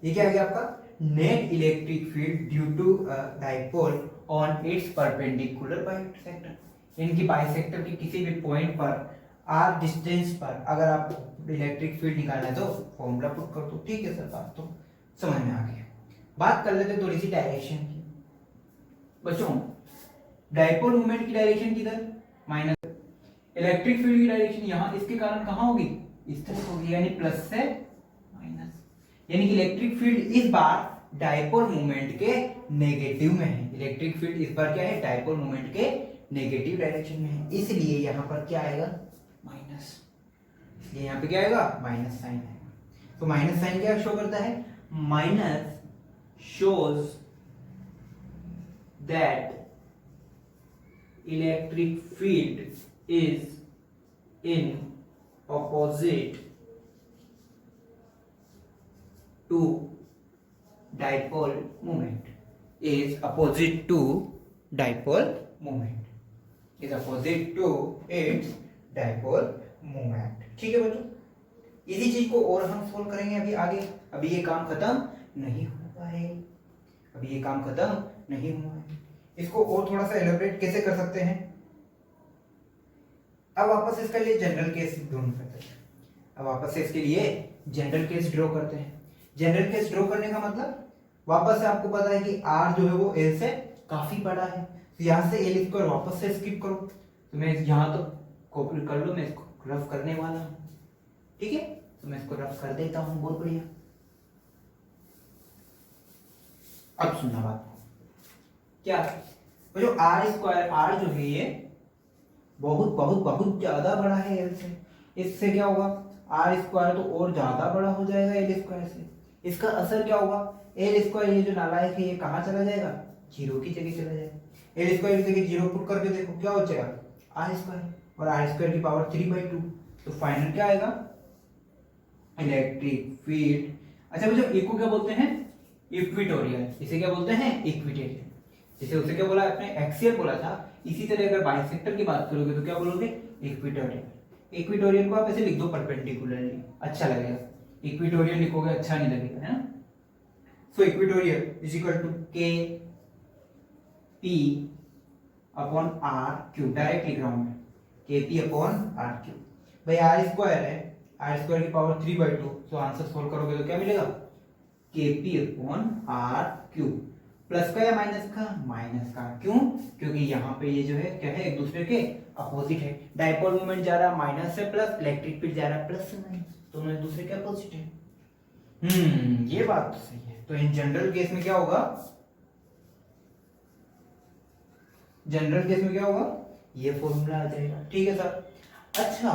S1: ये क्या आ गया आपका net electric field due to dipole on its perpendicular bisector. इनकी बाइसेक्टर के किसी भी पॉइंट पर आर डिस्टेंस पर अगर आप इलेक्ट्रिक फील्ड निकालना है तो फॉर्मूला पुट कर दो। ठीक है सर, बात तो समझ में आ गई। बात कर लेते थोड़ी सी डायरेक्शन की। बच्चों डाइपोल मोमेंट की डायरेक्शन किधर, माइनस, इलेक्ट्रिक फील्ड की डायरेक्शन यहाँ इसके कारण कहाँ होगी, इस तरफ होगी, यानी प्लस से माइनस। यानी कि इलेक्ट्रिक फील्ड इस बार डाइपोल मोमेंट के नेगेटिव में है। इलेक्ट्रिक फील्ड इस बार क्या है, डाइपोल मोमेंट के नेगेटिव डायरेक्शन में है, इसलिए यहाँ पर क्या आएगा, माइनस। इसलिए यहाँ पे क्या आएगा, माइनस साइन आएगा। तो माइनस साइन क्या शो करता है, minus shows that electric field is in opposite to dipole moment, is opposite to dipole moment, is opposite to its dipole moment। ठीक है बच्चों, इसी चीज को और हम सोल्व करेंगे अभी आगे। अभी ये काम खत्म नहीं हुआ है, अभी ये काम खत्म नहीं हुआ है। इसको और थोड़ा सा एलिब्रेट कैसे कर सकते हैं, अब वापस इसके लिए जनरल केस ढूंढ सकते हैं। अब वापस से इसके लिए जनरल केस ड्रॉ करते हैं। जनरल केस ड्रॉ करने का मतलब वापस से आपको पता है कि आर जो है वो एल से काफी बड़ा है, तो यहां से एल स्क्वायर वापस से स्किप करो। तो मैं यहां तो कॉपी कर लो, मैं इसको रफ करने वाला हूं, ठीक है, तो मैं इसको रफ कर देता हूं, बहुत बढ़िया। अब सुनना बात क्या, वो जो आर स्क्वायर, आर जो है ये बहुत बहुत बहुत ज्यादा बड़ा है एल से। इससे क्या होगा, आर स्क्वायर तो और ज्यादा बड़ा हो जाएगा एल स्क्वायर से। इसका असर क्या होगा, एल स्क्वायर ये जो नालायक है ये कहाँ चला जाएगा, जीरो की जगह चला जाएगा। एल स्क्वायर की जगह जीरो पुट करके देखो क्या हो जाएगा, आर स्क्वायर, और आर स्क्वायर की पावर 3/2। तो फाइनल क्या आएगा, इलेक्ट्रिक फील्ड। अच्छा बच्चों, इसको क्या बोलते हैं, इक्विटोरियल। इसे क्या बोलते हैं, इक्विटोरियल। जैसे उसे क्या बोला आपने, एक्सियल बोला था, इसी तरह अगर बाइसेक्टर की बात करोगे तो क्या बोलोगे, इक्विटोरियल। इक्विटोरियल को आप ऐसे लिख दो परपेंडिकुलरली, अच्छा लगेगा। इक्विटोरियल लिखोगे अच्छा नहीं लगेगा, है ना। So equatorial is equal to K P upon R cube, direct लिख रहा हूं मैं, K P upon R cube. भाई आर स्क्वायर है, आर स्क्वायर की पावर 3/2, तो आंसर सोल्व करोगे तो क्या मिलेगा, K P upon R cube. Plus का या माइनस का, माइनस का। क्यों, क्योंकि यहाँ पे ये जो है क्या है, एक दूसरे के अपोजिट है। डाइपोल मोमेंट जा रहा माइनस से प्लस, इलेक्ट्रिक फील्ड जा रहा प्लस से माइनस, दोनों एक दूसरे के अपोजिट है। ये बात तो सही है। तो इन जनरल केस में क्या होगा, जनरल केस में क्या होगा, ये फॉर्मूला आ जाएगा। ठीक है सर। अच्छा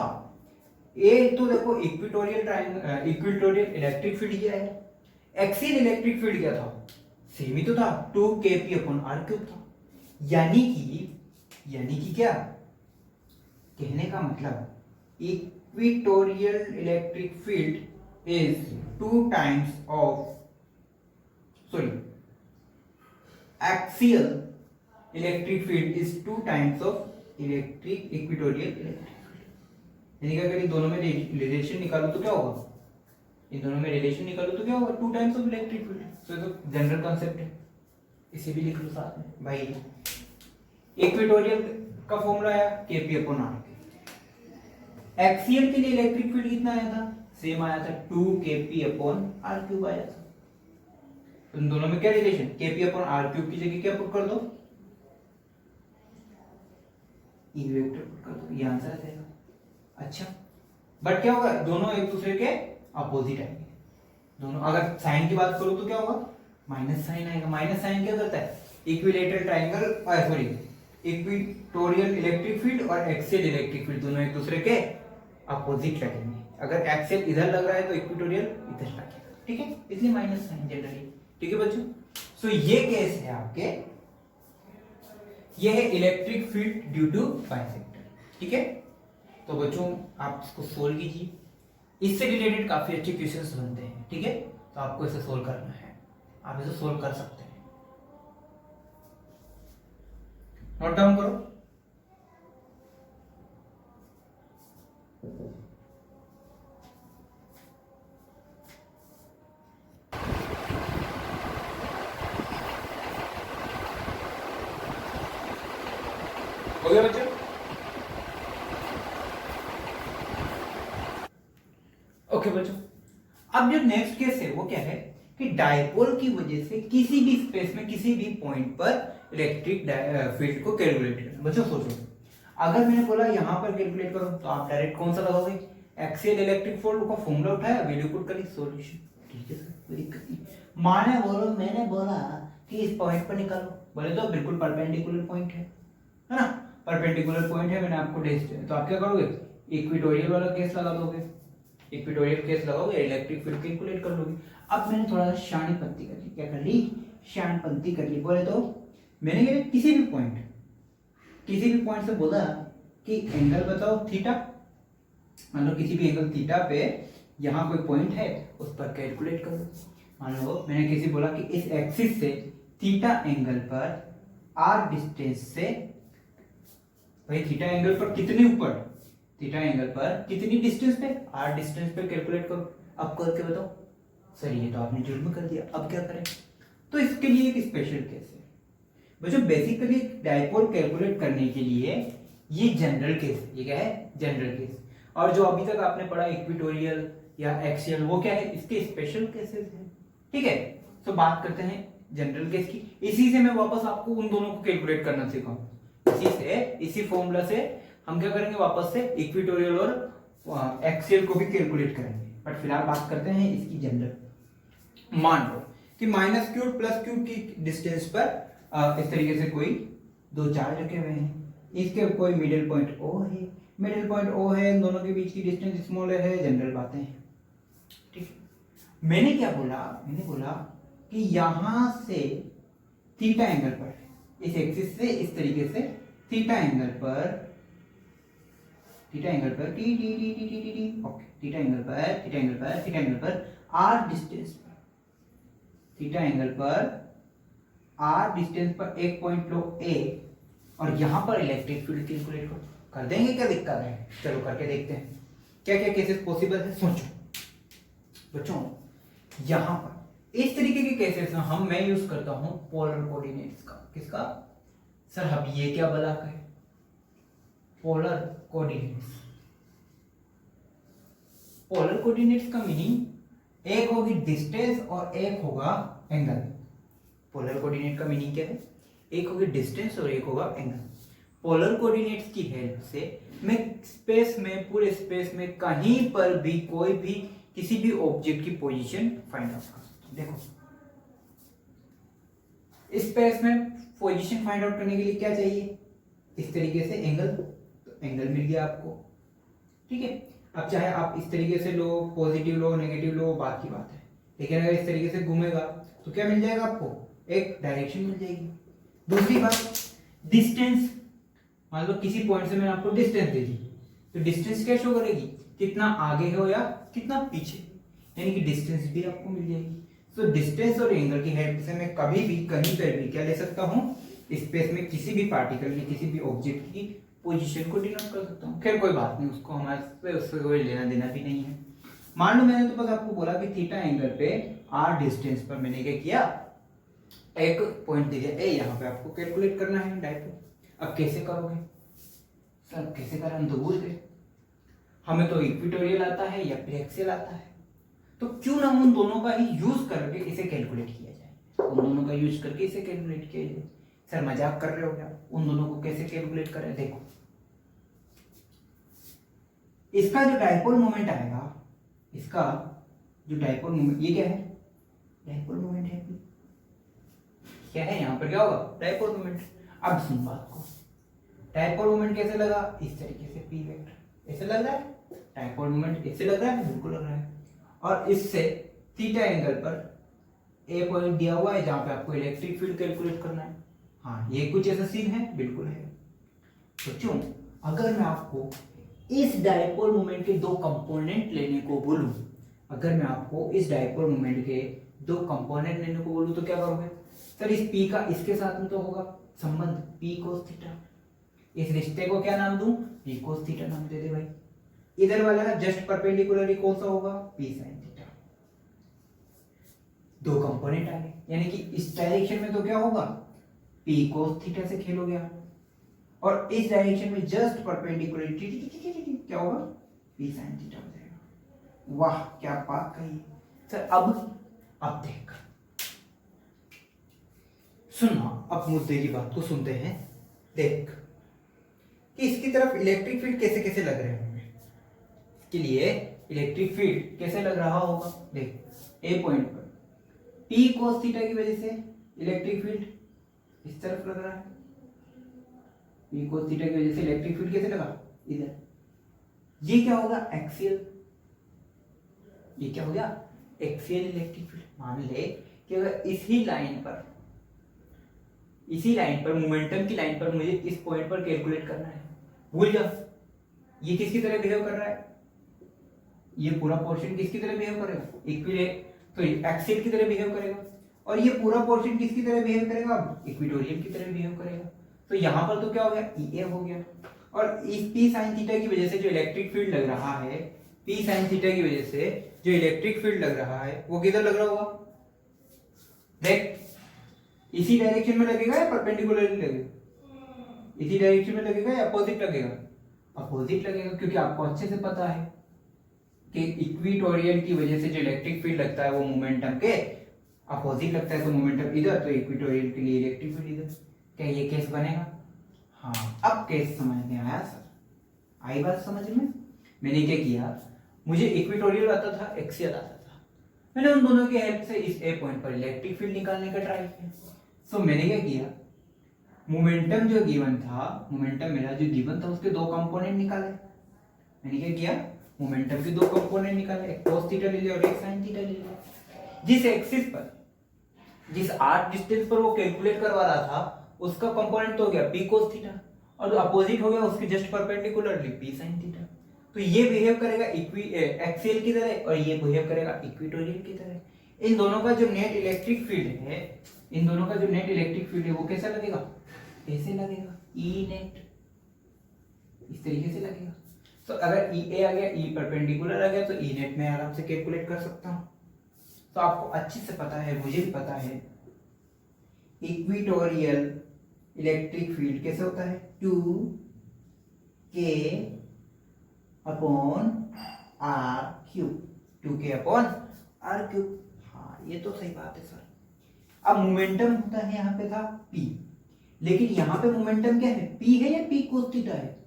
S1: एक तो देखो equatorial triangle, equatorial electric field क्या है, एक्सियल इलेक्ट्रिक फील्ड क्या था, सेम ही तो था, 2kp अपॉन आर क्यूब था। यानी कि क्या कहने का मतलब, equatorial electric field is 2 times of, sorry, axial electric field is 2 times of electric equatorial electric field. यानी कि अगर इन दोनों में रिलेशन निकालो तो क्या होगा, इन दोनों में रिलेशन निकालो तो क्या होगा, 2 टाइम्स ऑफ इलेक्ट्रिक फील्ड। तो जनरल कॉन्सेप्ट है, इसे भी लिख लो साथ में। भाई इक्वेटोरियल का फॉर्मूला आया Kp अपॉन आर। एक्सियल के लिए इलेक्ट्रिक फील्ड कितना आया था, सेम आया था, 2kp अपॉन आर क्यूब आया था। तो इन दोनों में क्या relation, Kp upon R cube की जगह क्या पुट कर दो, ई वेक्टर पुट कर दो, ये आंसर आ जाएगा। अच्छा बट क्या होगा, दोनों एक दूसरे के अपोजिट आएंगे दोनों। अगर साइन की बात करो तो क्या होगा, माइनस साइन आएगा। माइनस साइन क्या करता है, equilateral triangle, sorry, equatorial electric field और एक्सियल इलेक्ट्रिक फील्ड दोनों एक दूसरे के अपोजिट लगेंगे। अगर एक्सियल इधर लग रहा है तो इक्विटोरियल इधर लगेगा, ठीक है, इसलिए माइनस साइन जनरली। ठीक है बच्चों, सो ये केस है आपके, ये है electric field due to bisector. ठीक है, तो बच्चों आप इसको सोल्व कीजिए, इससे रिलेटेड काफी अच्छे क्वेश्चंस बनते हैं, ठीक है। तो आपको इसे सोल्व करना है, आप इसे सोल्व कर सकते हैं, नोट डाउन करो। हो गया बच्चों? ओके बच्चों, अब जो नेक्स्ट केस है वो क्या है कि डायपोल की वजह से किसी भी स्पेस में किसी भी पॉइंट पर इलेक्ट्रिक फील्ड को कैलकुलेट करना। बच्चों सोचो, अगर मैंने बोला यहां पर कैलकुलेट करो तो आप डायरेक्ट कौन सा लगाओगे, एक्सियल इलेक्ट्रिक फील्ड का फॉर्मूला उठाया, वैल्यू पुट करी, सॉल्यूशन। ठीक है सर, कोई दिक्कत नहीं। मैंने बोला कि इस पॉइंट पर निकालो, बोले तो बिल्कुल परपेंडिकुलर पॉइंट है ना, परपेंडिकुलर पॉइंट है, मैंने आपको टेस्ट है, तो आप क्या करोगे, इक्वेटोरियल वाला केस लगा दोगे, इक्वेटोरियल केस लगाओगे, इलेक्ट्रिक फील्ड कैलकुलेट कर लोगे। अब मैंने थोड़ा सा शाणीपंथी कर ली, क्या कर ली, शाणपंथी कर ली। बोले तो मैंने क्या किसी भी पॉइंट से बोला कि एंगल बताओ थीटा, मान लो किसी भी एंगल थीटा पे यहाँ कोई पॉइंट है उस पर कैलकुलेट करो। मान लो मैंने किसी बोला कि इस एक्सिस से थीटा एंगल पर आर डिस्टेंस से, भाई थीटा एंगल पर कितने ऊपर, थीटा एंगल पर कितनी डिस्टेंस पे, आर डिस्टेंस पे कैलकुलेट करो। अब करके बताओ। सर ये तो आपने जुर्म कर दिया, अब क्या करें। तो इसके लिए एक स्पेशल केस है बच्चों, बेसिकली डायपोल कैलकुलेट करने के लिए ये जनरल केस है, ये क्या है, जनरल केस। और जो अभी तक आपने पढ़ा इक्वेटोरियल या एक्सियल, वो क्या है, इसके स्पेशल केसेस हैं, ठीक है। तो बात करते हैं जनरल केस की। इसी से मैं वापस आपको उन दोनों को कैलकुलेट करना सिखाऊं, इसी फॉर्मूला से हम क्या करेंगे, वापस से इक्वेटोरियल और एक्सियल को भी कैलकुलेट करेंगे। बट फिलहाल बात करते हैं इसकी जनरल। मान लो कि माइनस क्यूब प्लस क्यूब की डिस्टेंस पर इस तरीके से कोई दो चार्ज रखे हुए हैं, इसके कोई मिडिल पॉइंट ओ है, मिडिल पॉइंट ओ है, इन दोनों के बीच की डिस्टेंस स्मॉल है, जनरल बातें हैं, ठीक है। मैंने क्या बोला, मैंने बोला कि यहां से थीटा एंगल पर, इस एक्सिस से इस तरीके से थीटा एंगल पर T T okay, theta angle पर आर डिस्टेंस पर, थीटा एंगल पर आर डिस्टेंस पर एक पॉइंट लो ए, और यहां पर इलेक्ट्रिक फील्ड कैलकुलेट कर देंगे। क्या दिक्कत है, चलो करके देखते हैं क्या क्या केसेस पॉसिबल है। सोचो बच्चों, यहां पर इस तरीके के केसेस में मैं यूज करता हूं पोलर कोऑर्डिनेट्स का। किसका सर, अब ये क्या बला का है, पोलर कोऑर्डिनेट्स। पोलर कोऑर्डिनेट्स का मीनिंग एक होगी डिस्टेंस और एक होगा एंगल। पोलर कोऑर्डिनेट का मीनिंग क्या है, एक होगी डिस्टेंस और एक होगा एंगल। पोलर कोऑर्डिनेट्स की हेल्प से मैं स्पेस में, पूरे स्पेस में कहीं पर भी कोई भी किसी भी ऑब्जेक्ट की पोजीशन फाइंड आउट कर सकता हूं। देखो स्पेस में पोजीशन फाइंड आउट करने के लिए क्या चाहिए, इस तरीके से एंगल, तो एंगल मिल गया आपको, ठीक है। अब चाहे आप इस तरीके से लो, पॉजिटिव लो, नेगेटिव लो, बात की बात है, लेकिन अगर इस तरीके से घूमेगा तो क्या मिल जाएगा आपको, एक डायरेक्शन मिल जाएगी। दूसरी बात डिस्टेंस, मान लो किसी पॉइंट से मैंने आपको डिस्टेंस दे दी, तो डिस्टेंस क्या शो करेगी, कितना आगे हो या कितना पीछे, यानी कि डिस्टेंस भी आपको मिल जाएगी। तो डिस्टेंस और एंगल की हेल्प से मैं कभी भी कहीं पर भी क्या ले सकता हूँ, स्पेस में किसी भी पार्टिकल या किसी भी ऑब्जेक्ट की पोजीशन को डिनोट कर सकता हूँ। खैर कोई बात नहीं, उसको हमारे उससे कोई लेना देना भी नहीं है। मान लो मैंने तो बस आपको बोला कि थीटा एंगल पे आर डिस्टेंस पर मैंने क्या किया, एक पॉइंट दे दिया ए, यहाँ पे आपको कैलकुलेट करना है डायरेक्ट। अब कैसे करोगे सर, कैसे करें, हम तो भूल गए, हमें तो इक्वेटोरियल आता है या फिर एक्सियल आता है, तो क्यों ना उन दोनों का ही यूज करके इसे कैलकुलेट किया जाए, उन दोनों का यूज करके इसे कैलकुलेट किया जाए। सर मजाक कर रहे हो क्या, उन दोनों को कैसे कैलकुलेट करें। देखो इसका जो डायपोल मोमेंट आएगा, इसका जो डायपोल मोमेंट, ये क्या है, डायपोल मोमेंट है, क्या है यहाँ पर, क्या होगा, डायपोल मोमेंट। अब सुन बात को, डायपोल मोमेंट कैसे लगा, इस तरीके से पी वेक्टर ऐसे लग रहा है, डायपोल मोमेंट ऐसे लग रहा है, बिल्कुल लग रहा है। और इससे थीटा एंगल पर ए पॉइंट दिया हुआ है जहां पे आपको इलेक्ट्रिक फील्ड कैलकुलेट करना है। हाँ ये कुछ ऐसा सीन है, बिल्कुल है। तो क्यों, अगर मैं आपको इस डायपोल मोमेंट के दो कंपोनेंट लेने को बोलूं, अगर मैं आपको इस डायपोल मोमेंट के दो कंपोनेंट लेने को बोलूं तो क्या करोगे सर? इस P का इसके साथ में तो होगा संबंध P cos थीटा, इस रिश्ते को क्या नाम दूं? P cos थीटा नाम दे दे भाई। इधर वाला जस्ट परपेंडिकुलरली कौन सा होगा? P sin theta. दो कंपोनेंट आ गए, यानी कि इस डायरेक्शन में तो क्या होगा? P cos थीटा से खेलोगे आप, और इस डायरेक्शन में जस्ट परपेंडिकुलरली क्या होगा? P sin थीटा हो जाएगा। वाह क्या बात कही सर। अब देख सुनना, अब मुद्दे की बात को सुनते हैं। देख कि इसकी तरफ इलेक्ट्रिक फील्ड कैसे कैसे लग रहे होंगे। इसके लिए इलेक्ट्रिक फील्ड कैसे लग रहा होगा? देख ए पॉइंट पर P cos थीटा की वजह से इलेक्ट्रिक फील्ड इस तरफ लग रहा है। P cos थीटा की वजह से इलेक्ट्रिक फील्ड कैसे लगा? इधर। ये क्या होगा? एक्सियल। ये क्या हो गया? Axial electric field. मान ले कि अगर इसी लाइन पर मोमेंटम की लाइन पर मुझे इस पॉइंट पर कैलकुलेट करना है, भूल जा। ये किसकी तरह बिहेव कर रहा है? ये पूरा पोर्शन किसकी तरह बिहेव करेगा? एक्सियल की तरह बिहेव करेगा। और ये पूरा पोर्शन किसकी तरह बिहेव करेगा? इक्वेटोरियल की तरह बिहेव करेगा। तो यहां पर तो क्या हो गया? EA हो गया। और इस P sin थीटा की वजह से जो इलेक्ट्रिक फील्ड लग रहा है, P sin थीटा की वजह से जो इलेक्ट्रिक फील्ड लग रहा है वो किधर लग रहा होगा? देख इसी डायरेक्शन में लगेगा या परपेंडिकुलरली लगेगा? इसी डायरेक्शन में लगेगा या अपोजिट लगेगा? अपोजिट लगेगा, क्योंकि आपको अच्छे से पता है कि इक्वेटोरियल की वजह से जो इलेक्ट्रिक फील्ड लगता है वो मोमेंटम के अपोजिट लगता है। तो मोमेंटम इधर, तो इक्वेटोरियल के लिए इलेक्ट्रिक फील्ड इधर। क्या ये केस बनेगा? हाँ, अब केस समझ में आया सर? आई बात समझ में? मैंने क्या किया, मुझे इक्वेटोरियल आता था, एक्सियल आता था। मैंने उन दोनों की हेल्प से इस ए पॉइंट पर इलेक्ट्रिक फील्ड निकालने का ट्राई किया। सो मैंने क्या किया, मोमेंटम जो गिवन था, मोमेंटम मेरा जो गिवन था उसके दो कंपोनेंट निकाले। मैंने क्या किया, मोमेंटम के दो कंपोनेंट निकाले, एक cos थीटा ले लिया और एक sin थीटा ले लिया। जिस एक्सिस पर, जिस आर्क डिस्टेंस पर वो कैलकुलेट करवा रहा था उसका कंपोनेंट तो हो गया P cos थीटा, और जो अपोजिट हो गया उसके just perpendicularly P sin theta. तो ये बिहेव करेगा एक्सियल की तरह और ये बिहेव करेगा इक्वेटोरियल की तरह। इन दोनों का जो नेट इलेक्ट्रिक फील्ड है, वो कैसा लगेगा? ऐसे लगेगा, E नेट इस तरीके से लगेगा। तो अगर EA आ गया, E परपेंडिकुलर आ गया, तो E नेट में आराम से कैलकुलेट कर सकता हूं। तो आपको अच्छे से पता है, मुझे भी पता है, इक्वेटोरियल इलेक्ट्रिक फील्ड कैसे होता है? 2K upon R cube, 2K upon R cube. हाँ ये तो सही बात है सर। अब मोमेंटम होता है यहाँ पे था P, लेकिन यहाँ पे मोमेंटम क्या है? P है या P cos थीटा है?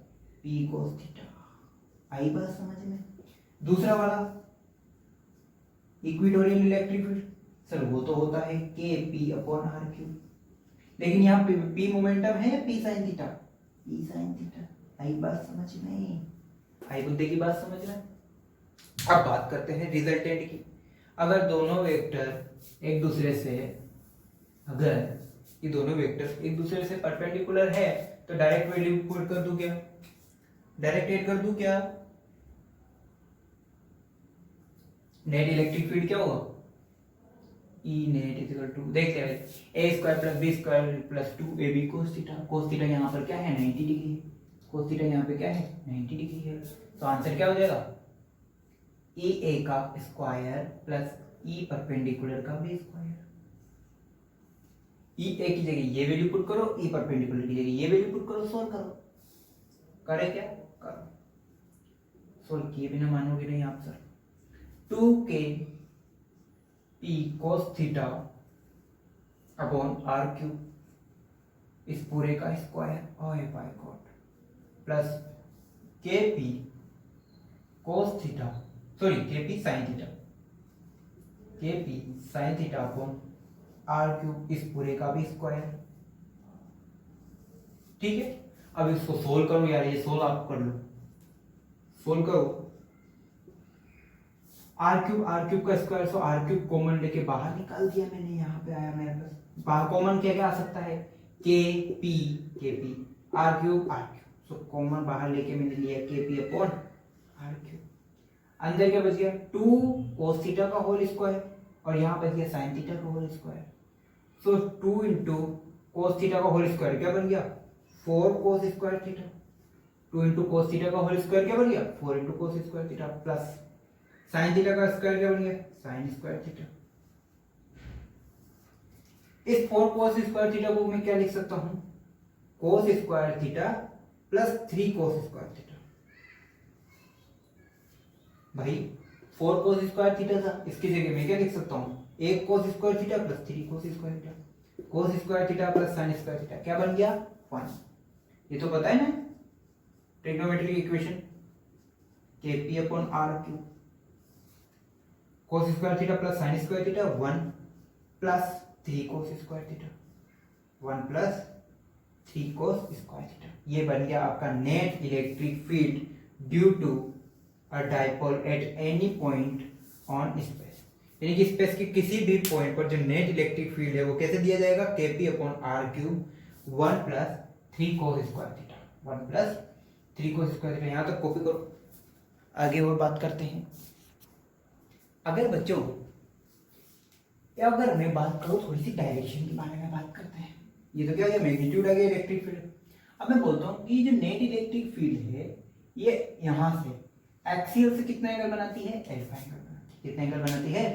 S1: P cos theta. आई बात समझ में? दूसरा वाला इक्वेटोरियल इलेक्ट्रिक फील्ड सर, वो तो होता है KP अपॉन R क्यूब, लेकिन यहाँ पे P मोमेंटम है या P sin theta? P sin theta. आई बात समझ में? आई मुद्दे की बात समझ रहे? अब बात करते हैं रिजल्टेंट की। अगर दोनों वेक्टर एक दूसरे से, अगर ये दोनों वेक्टर एक दूसरे से परपेंडिकुलर है तो डायरेक्ट वैल्यू पुट कर दूं क्या? डायरेक्ट ऐड कर दूं क्या? नेट इलेक्ट्रिक फील्ड क्या होगा? E net is equal to, देख ले भाई, a square plus b square plus 2ab cos theta. cos theta यहाँ पर क्या है? 90 डिग्री। cos थीटा यहाँ पे क्या है? 90 डिग्री है। तो आंसर क्या हो जाएगा? EA का स्क्वायर प्लस E परपेंडिकुलर का b स्क्वायर। EA की जगह ये वैल्यू पुट करो, E परपेंडिकुलर की जगह ये वैल्यू पुट करो, सोल्व करो। करे क्या? करो। सोल्व किए बिना मानोगे नहीं आप सर। 2K P cos theta upon R cube, इस पूरे का स्क्वायर, ओए बाय गॉड, प्लस KP cos theta, sorry KP sin theta, KP sin theta upon R cube, इस पूरे का भी स्क्वायर। ठीक है, अब इसको सोल्व करो यार, ये सोल्व आप कर लो, सोल्व करो। आर क्यूब का square, so R cube common लेके बाहर निकाल दिया मैंने, यहाँ पे आया मेरे पास। बाहर कॉमन क्या क्या आ सकता है? के पी आर क्यूब, तो कॉमन बाहर लेके मैंने लिया KP अपॉन RQ। अंदर क्या बच गया 2 cos थीटा का होल स्क्वायर और यहाँ बच गया sin थीटा का होल स्क्वायर। सो 2 इंटू cos थीटा का होल स्क्वायर क्या बन गया 4 cos square theta. 2 into cos theta का होल स्क्वायर क्या बन गया 4 into cos square theta plus sin theta का स्क्वायर क्या बन गया sin स्क्वायर थीटा। इस 4 cos स्क्वायर थीटा को मैं क्या लिख सकता हूं cos square theta plus 3 cos square theta. भाई 4 cos स्क्वायर थीटा था, इसकी जगह मैं क्या लिख सकता हूं 1 cos square theta plus 3 cos square theta. cos square theta plus sin square theta क्या बन गया 1। ये तो पता है ना trigonometric equation KP upon RQ। cos square theta plus sin square theta 1 plus 3 cos square theta 1 plus 3 cos square theta. ये बन गया आपका net electric field due to a dipole at any point on space. यानी कि space के किसी भी point पर जो नेट इलेक्ट्रिक फील्ड है वो कैसे दिया जाएगा KP upon RQ 1 plus 3 cos square theta 1 plus 3 cos square theta. यहाँ तक कॉपी करो, आगे और बात करते हैं। अगर बच्चों या अगर मैं बात करूं थोड़ी सी डायरेक्शन के बारे में बात करते हैं। ये तो क्या है मैग्नीट्यूड आ गया इलेक्ट्रिक फील्ड। अब मैं बोलता हूँ कि जो नेट इलेक्ट्रिक फील्ड है ये यहाँ से एक्सियल से कितना एंगल बनाती है अल्फा एंगल बनाती है। कितना एंगल बनाती है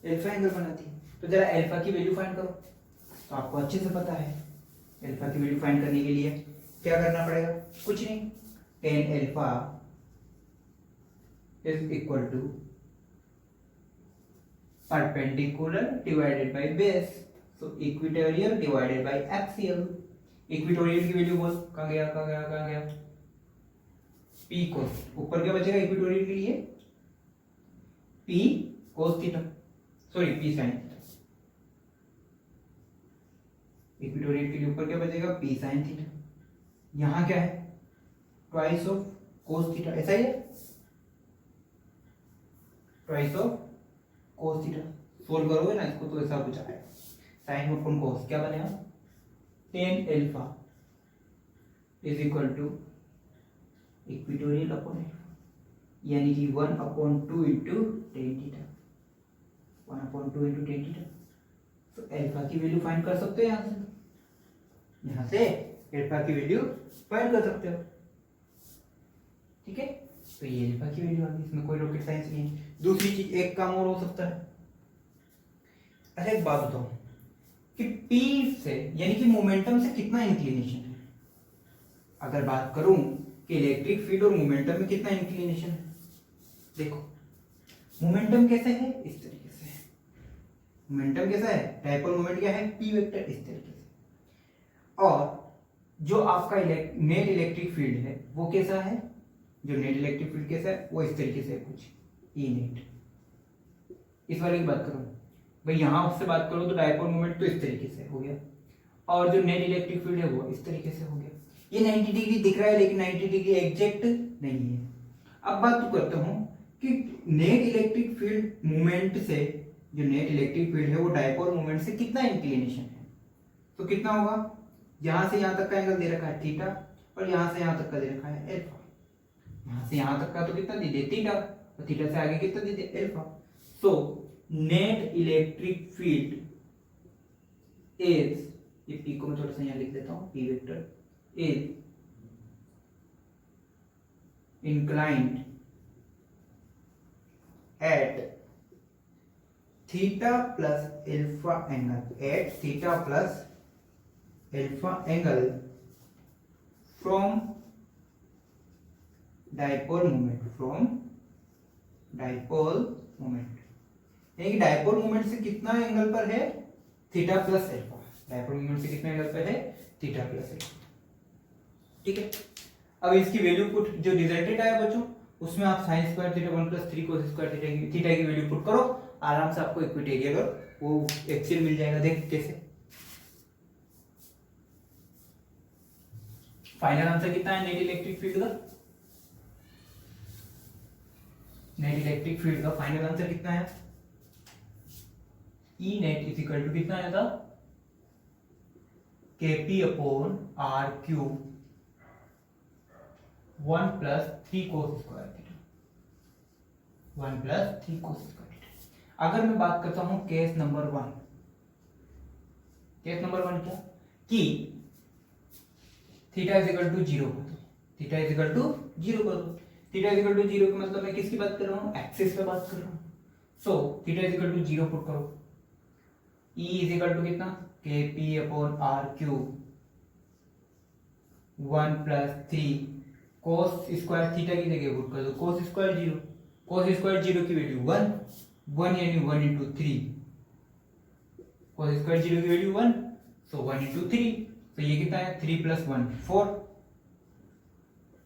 S1: अल्फा एंगल बनाती है। तो जरा अल्फा की वैल्यू फाइंड करो। तो आपको अच्छे से पता है अल्फा की वैल्यू फाइंड करने के लिए क्या करना पड़ेगा, कुछ नहीं, tan alpha is equal to perpendicular divided by base, so equatorial divided by axial। Equatorial की वैल्यू बोल कहाँ गया P cos, ऊपर क्या बचेगा इक्वेटोरियल के लिए P cos theta, sorry P sin theta. Equatorial के लिए ऊपर क्या बचेगा P sin थीटा। यहाँ क्या है ट्वाइस ऑफ cos थीटा, ऐसा ही है twice of cos theta. Solve करोगे ना इसको तो ऐसा कुछ आएगा sin अपॉन cos क्या बनेगा tan alpha is equal to equatorial upon alpha, यानी कि 1/2 into tan theta 1/2 into tan theta. तो अल्फा की वैल्यू फाइंड कर सकते हो यहाँ से अल्फा की वैल्यू फाइंड कर सकते हो। ठीक है, तो ये अल्फा की वैल्यू आ गई, इसमें कोई रॉकेट साइंस नहीं है। दूसरी चीज एक काम और हो सकता है। अच्छा एक बात बताओ कि P से यानी कि मोमेंटम से कितना इंक्लिनेशन है। अगर बात करूं कि इलेक्ट्रिक फील्ड और मोमेंटम में कितना इंक्लिनेशन है, देखो मोमेंटम कैसे है इस तरीके से है। मोमेंटम कैसा है डाइपोल मोमेंट क्या है P वेक्टर इस तरीके से, और जो आपका नेट इलेक्ट्रिक फील्ड है वो कैसा है, जो नेट इलेक्ट्रिक फील्ड कैसा है वो इस तरीके से है कुछ ई नेट। इस वाले की बात करो भाई, यहां से बात करो तो डाइपोल मोमेंट तो इस तरीके से हो गया, और जो नेट इलेक्ट्रिक फील्ड है वो इस तरीके से हो गया। ये 90 डिग्री दिख रहा है लेकिन 90 डिग्री एग्जैक्ट नहीं है। अब बात करता हूं कि नेट इलेक्ट्रिक फील्ड मूवमेंट से, जो नेट इलेक्ट्रिक फील्ड है वो डाइपोल मोमेंट से कितना इंक्लिनेशन है, तो कितना होगा, यहां से यहां तक का एंगल दे रखा है थीटा और यहां से यहां तक का दे रखा है अल्फा। यहां से यहां तक का तो कितना दे दिया थीटा, और थीटा से आगे कितना दे दिया alpha. So net electric field is, ये पी को मैं थोड़ा सा यहां लिख देता हूं, P vector is inclined at theta plus alpha angle, at theta plus alpha angle from dipole moment, from dipole moment। यानी कि डाइपोल मोमेंट से कितना एंगल पर है theta plus alpha, dipole moment से कितना एंगल पर है थीटा प्लस अल्फा। ठीक है, अब इसकी वैल्यू पुट, जो रिजल्टेंट आया बच्चों उसमें आप sin square theta 1 + 3 cos square theta की वैल्यू पुट करो, आराम से आपको इक्विटेरियल और वो एक्सियल मिल जाएगा। देख कैसे, फाइनल आंसर कितना है नेट इलेक्ट्रिक फील्ड का, नेट इलेक्ट्रिक फील्ड का फाइनल आंसर कितना है, E net is equal to कितना आया था KP upon RQ 1 plus 3 cos square theta, 1 plus 3 cos square theta. अगर मैं बात करता हूं केस नंबर 1, केस नंबर 1 क्या कि थीटा इज इक्वल टू 0 कर दो, थीटा इज इक्वल टू 0 कर दो। थीटा इज इक्वल टू 0 का मतलब मैं किसकी बात कर रहा हूँ, एक्सिस पे बात कर रहा हूँ। So theta is equal to 0 put करो, E इज इक्वल टू कितना, KP upon R cube 1 plus 3 cos square theta की जगह पुट कर दो, कोस स्क्वायर 0, कोस स्क्वायर 0 की वैल्यू 1, 1 यानी 1 इंटू 3, कोस स्क्वायर 0 की वैल्यू 1, सो 1 इंटू 3, तो ये कितना है 3 प्लस 1 4,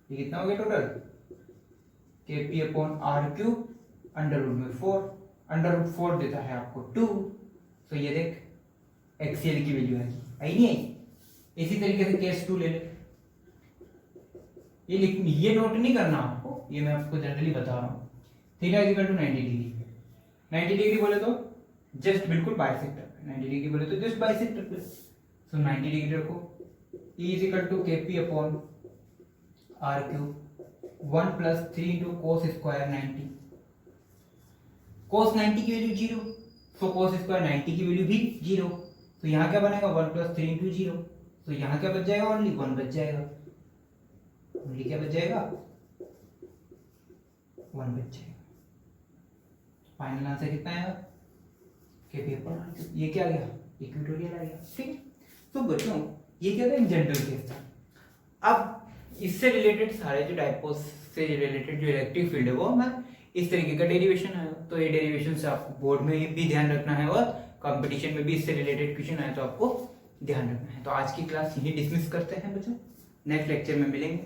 S1: ये कितना हो गया total, KP upon R cube under root में 4, अंडर रूट 4 देता है आपको 2, तो ये देख एक्सीएल की वैल्यू है, आई नहीं आई। इसी तरीके से केस 2 ले ले, ये नोट नहीं करना आपको, ये मैं आपको जनरली बता रहा हूँ। Theta is equal to 90 degree, 90 degree बोले तो जस्ट बिल्कुल बाइसेक्टर पे, 90 डिग्री बोले तो जस्ट बाइसेक्टर पे, सो 90 डिग्री रखो। E is equal to KP upon R cube 1 plus 3 into cos square 90, cos 90 की वैल्यू 0, सो कोस स्क्वायर 90 की वैल्यू भी 0, तो यहाँ क्या बनेगा 1 प्लस 3 इंटू 0, तो यहाँ क्या बच जाएगा, ओनली 1 बच जाएगा, ओनली क्या बच जाएगा 1 बच जाएगा। फाइनल आंसर कितना आएगा, KP अपॉन R क्यूब, ये क्या आ गया, इक्वेटोरियल आ गया, ठीक। तो बच्चों ये क्या था, जनरल केस था। अब इससे रिलेटेड सारे जो डायपोल्स से रिलेटेड जो इलेक्ट्रिक फील्ड है वो मैं इस तरीके का डेरिवेशन है, तो ये डेरिवेशन से आपको बोर्ड में भी ध्यान रखना है और कंपटीशन में भी इससे रिलेटेड क्वेश्चन आए तो आपको ध्यान रखना है। तो आज की क्लास यही डिसमिस करते हैं बच्चों, नेक्स्ट लेक्चर में मिलेंगे।